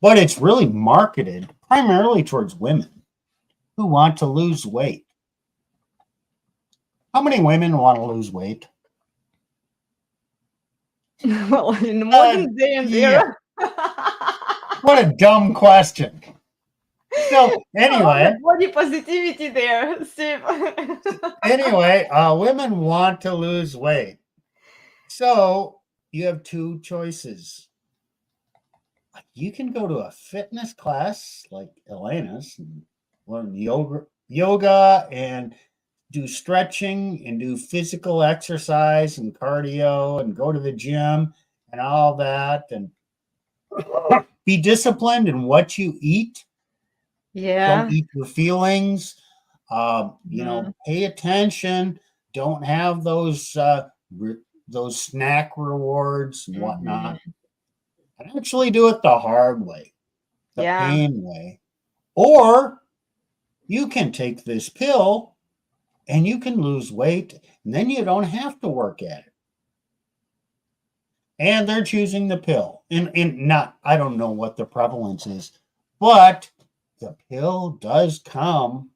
But it's really marketed primarily towards women who want to lose weight. How many women want to lose weight? Well, in the modern day and Yeah. era. What a dumb question. So All anyway, the body positivity there, Steve. women want to lose weight. So you have two choices. You can go to a fitness class like Elena's and learn yoga and do stretching and do physical exercise and cardio and go to the gym and all that and be disciplined in what you eat. Yeah. Don't eat your feelings. Pay attention. Don't have those snack rewards and whatnot. And actually do it the hard way, the pain way. Or you can take this pill and you can lose weight, and then you don't have to work at it. And they're choosing the pill. I don't know what the prevalence is, but the pill does come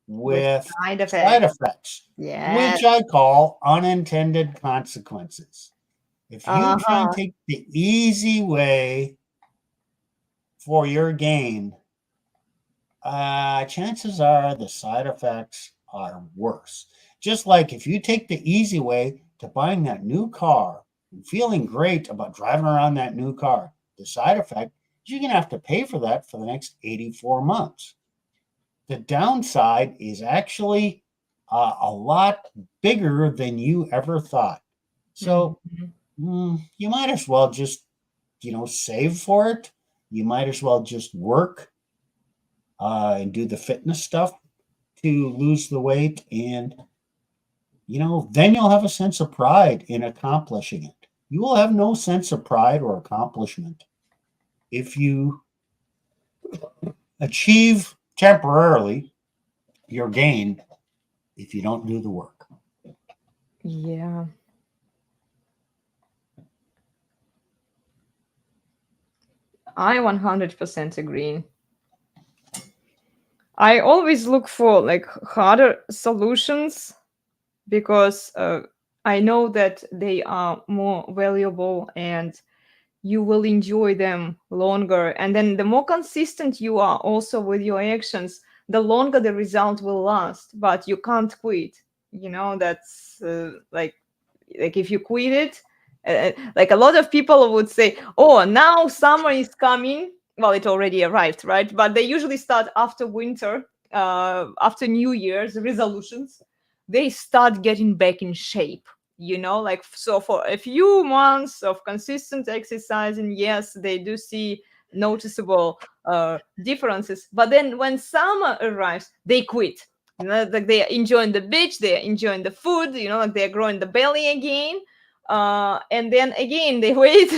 with side effects, which I call unintended consequences. If you try and take the easy way for your gain, chances are the side effects are worse. Just like if you take the easy way to buying that new car and feeling great about driving around that new car, the side effect is you're going to have to pay for that for the next 84 months. The downside is actually a lot bigger than you ever thought. So you might as well just, save for it. You might as well just work and do the fitness stuff to lose the weight. And, then you'll have a sense of pride in accomplishing it. You will have no sense of pride or accomplishment if you achieve temporarily your gain if you don't do the work. Yeah. I 100% agree. I always look for harder solutions because I know that they are more valuable and you will enjoy them longer. And then the more consistent you are also with your actions, the longer the result will last. But you can't quit. That's like if you quit it, a lot of people would say, oh, now summer is coming. Well, it already arrived, right? But they usually start after winter, after New Year's resolutions. They start getting back in shape. So for a few months of consistent exercising, yes, they do see noticeable differences. But then when summer arrives, they quit. They are enjoying the beach, they are enjoying the food, they're growing the belly again. And then again, they wait.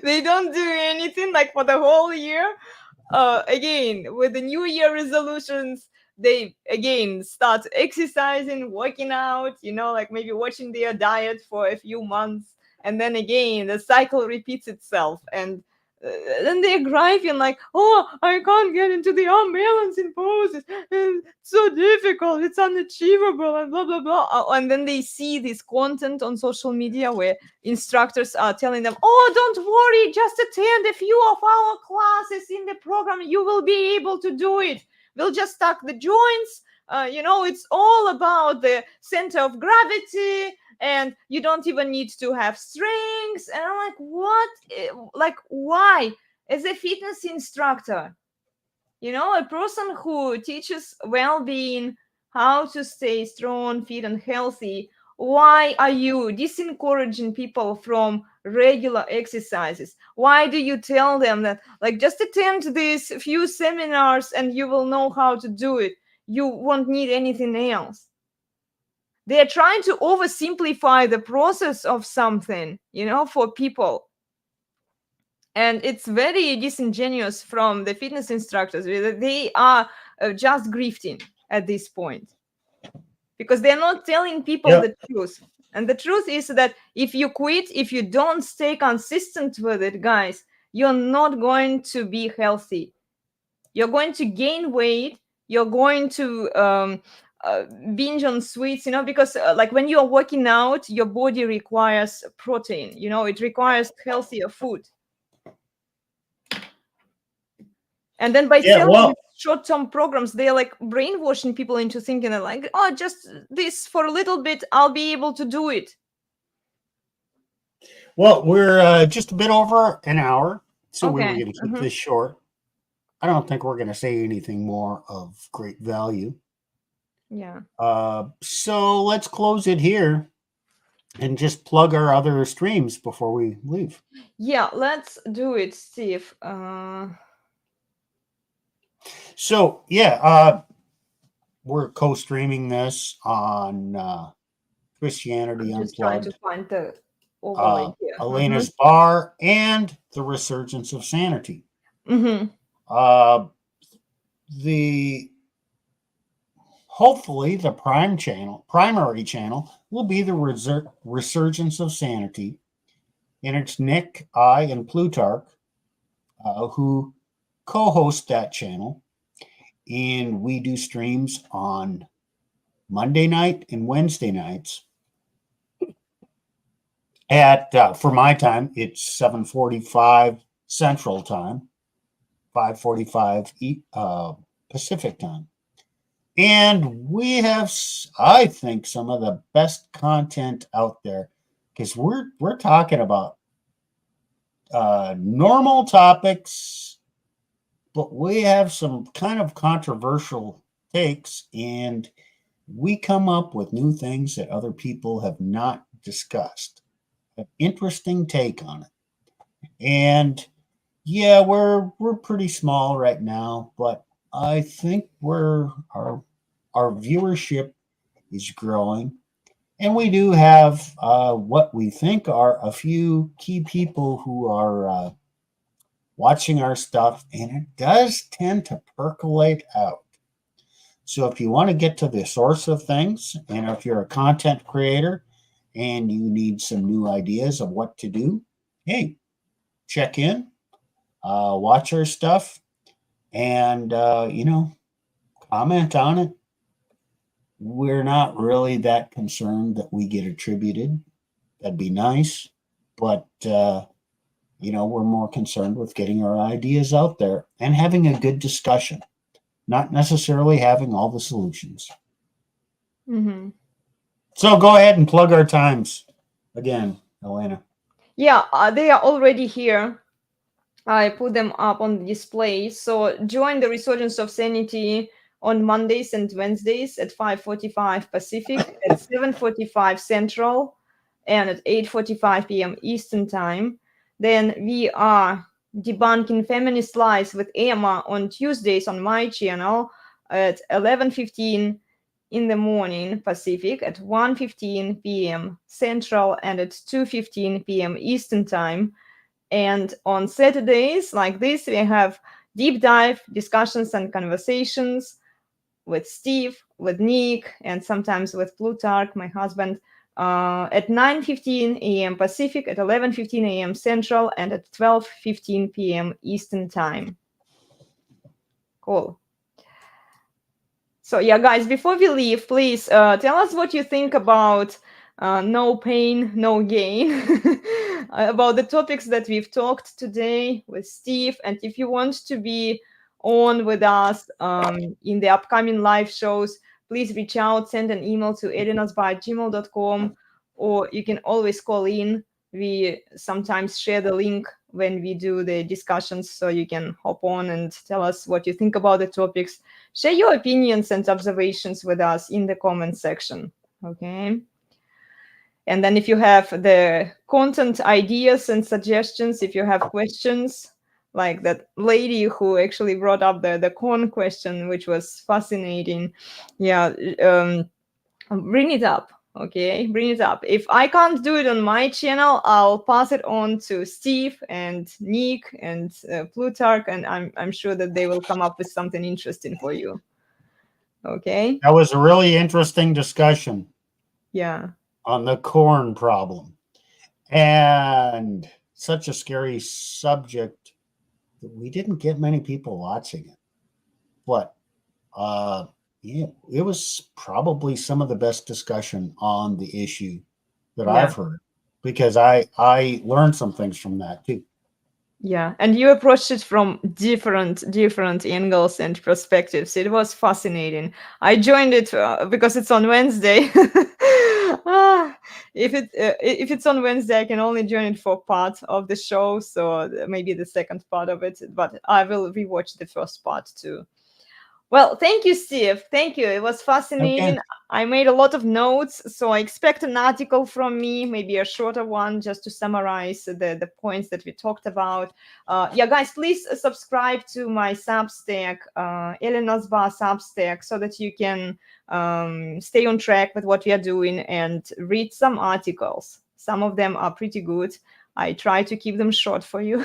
They don't do anything for the whole year. Again, with the New Year resolutions, they again start exercising, working out, maybe watching their diet for a few months. And then again, the cycle repeats itself. And then they're griping oh, I can't get into the unbalancing poses. It's so difficult. It's unachievable and blah, blah, blah. And then they see this content on social media where instructors are telling them, oh, don't worry, just attend a few of our classes in the program. You will be able to do it. We'll just tuck the joints. It's all about the center of gravity. And you don't even need to have strengths. And I'm like, what? Why? As a fitness instructor, a person who teaches well-being, how to stay strong, fit, and healthy, why are you discouraging people from regular exercises? Why do you tell them that, just attend these few seminars and you will know how to do it? You won't need anything else. They're trying to oversimplify the process of something, for people. And it's very disingenuous from the fitness instructors. They are just grifting at this point because they're not telling people the truth. And the truth is that if you quit, if you don't stay consistent with it, guys, you're not going to be healthy. You're going to gain weight. You're going to binge on sweets, because like when you're working out, your body requires protein, it requires healthier food. And then by selling these short-term programs, they're like brainwashing people into thinking that like, oh, just this for a little bit, I'll be able to do it. Well, we're just a bit over an hour, so we were Okay. going to keep this short. I don't think we're going to say anything more of great value. Yeah. So let's close it here and just plug our other streams before we leave. Yeah, let's do it, Steve. So, yeah, we're co-streaming this on Christianity Unplugged. Just trying to find the overlay here. Elena's Barre and the Resurgence of Sanity. Hopefully the primary channel will be the Resurgence of Sanity, and it's Nick, I, and Plutarch who co-host that channel, and we do streams on Monday night and Wednesday nights at for my time it's 7:45 Central Time, 5:45 Pacific Time. And we have, I think, some of the best content out there, because we're talking about normal topics, but we have some kind of controversial takes, and we come up with new things that other people have not discussed. An interesting take on it. And yeah, we're pretty small right now, but I think our viewership is growing, and we do have what we think are a few key people who are watching our stuff, and it does tend to percolate out. So if you want to get to the source of things, and if you're a content creator and you need some new ideas of what to do, hey, check in, watch our stuff, and comment on it. We're not really that concerned that we get attributed. That'd be nice, but we're more concerned with getting our ideas out there and having a good discussion, not necessarily having all the solutions. So go ahead and plug our times again, Elena. Yeah, they are already here. I put them up on the display. So join the Resurgence of Sanity on Mondays and Wednesdays at 5:45 Pacific, at 7:45 Central, and at 8:45 p.m. Eastern Time. Then we are debunking feminist lies with Eamma on Tuesdays on my channel at 11:15 in the morning Pacific, at 1:15 p.m. Central, and at 2:15 p.m. Eastern Time. And on Saturdays like this, we have deep dive discussions and conversations with Steve, with Nick, and sometimes with Plutarch, my husband, at 9:15 a.m. Pacific, at 11:15 a.m. Central, and at 12:15 p.m. Eastern Time. Cool. So yeah, guys, before we leave, please tell us what you think about no pain, no gain, about the topics that we've talked today with Steve. And if you want to be on with us in the upcoming live shows, please reach out, send an email to elenasbarre@gmail.com, or you can always call in. We sometimes share the link when we do the discussions, so you can hop on and tell us what you think about the topics. Share your opinions and observations with us in the comment section, okay? And then if you have the content ideas and suggestions, if you have questions, like that lady who actually brought up the corn question, which was fascinating, yeah, bring it up, okay? Bring it up. If I can't do it on my channel, I'll pass it on to Steve and Nick and Plutarch, and I'm sure that they will come up with something interesting for you. Okay. That was a really interesting discussion. Yeah. on the corn problem. And such a scary subject that we didn't get many people watching it. But yeah, it was probably some of the best discussion on the issue that Yeah. I've heard, because I learned some things from that too. Yeah, and you approached it from different angles and perspectives. It was fascinating. I joined it because it's on Wednesday. If it's on Wednesday, I can only join it for part of the show, so maybe the second part of it. But I will rewatch the first part too. Well, thank you, Steve. Thank you. It was fascinating. Okay. I made a lot of notes, so I expect an article from me, maybe a shorter one, just to summarize the points that we talked about. Yeah, guys, please subscribe to my Substack, elenasbarre Substack, so that you can stay on track with what we are doing and read some articles. Some of them are pretty good. I try to keep them short for you.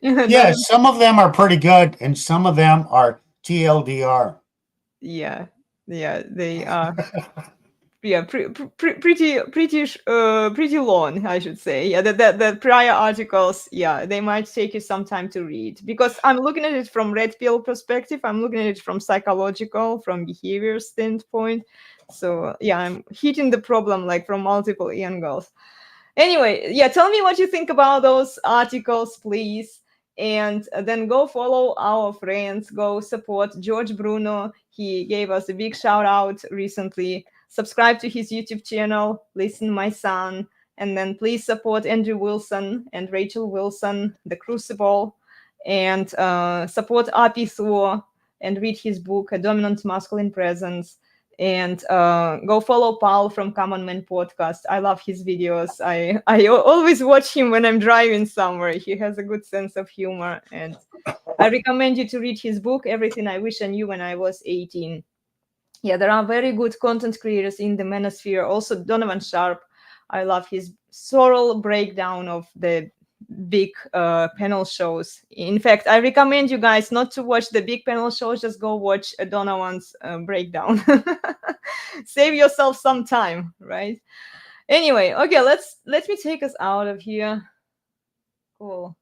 Yeah, some of them are pretty good, and some of them are TLDR. Yeah, they are. Yeah, pretty long, I should say. Yeah, the prior articles, yeah, they might take you some time to read, because I'm looking at it from red pill perspective. I'm looking at it from psychological, from behavior standpoint. So yeah, I'm hitting the problem like from multiple angles. Anyway, yeah, tell me what you think about those articles, please. And then go follow our friends, go support George Bruno. He gave us a big shout out recently. Subscribe to his YouTube channel, Listen My Son, and then please support Andrew Wilson and Rachel Wilson, The Crucible, and support Api Thor and read his book, A Dominant Masculine Presence. And go follow Paul from Common Man podcast. I love his videos. I always watch him when I'm driving somewhere. He has a good sense of humor, and I recommend you to read his book, Everything I Wish I Knew When I Was 18. Yeah, there are very good content creators in the manosphere. Also, Donovan Sharp. I love his thorough breakdown of the big panel shows. In fact, I recommend you guys not to watch the big panel shows. Just go watch Donovan's breakdown. Save yourself some time, right? Anyway, okay, let me take us out of here. Cool.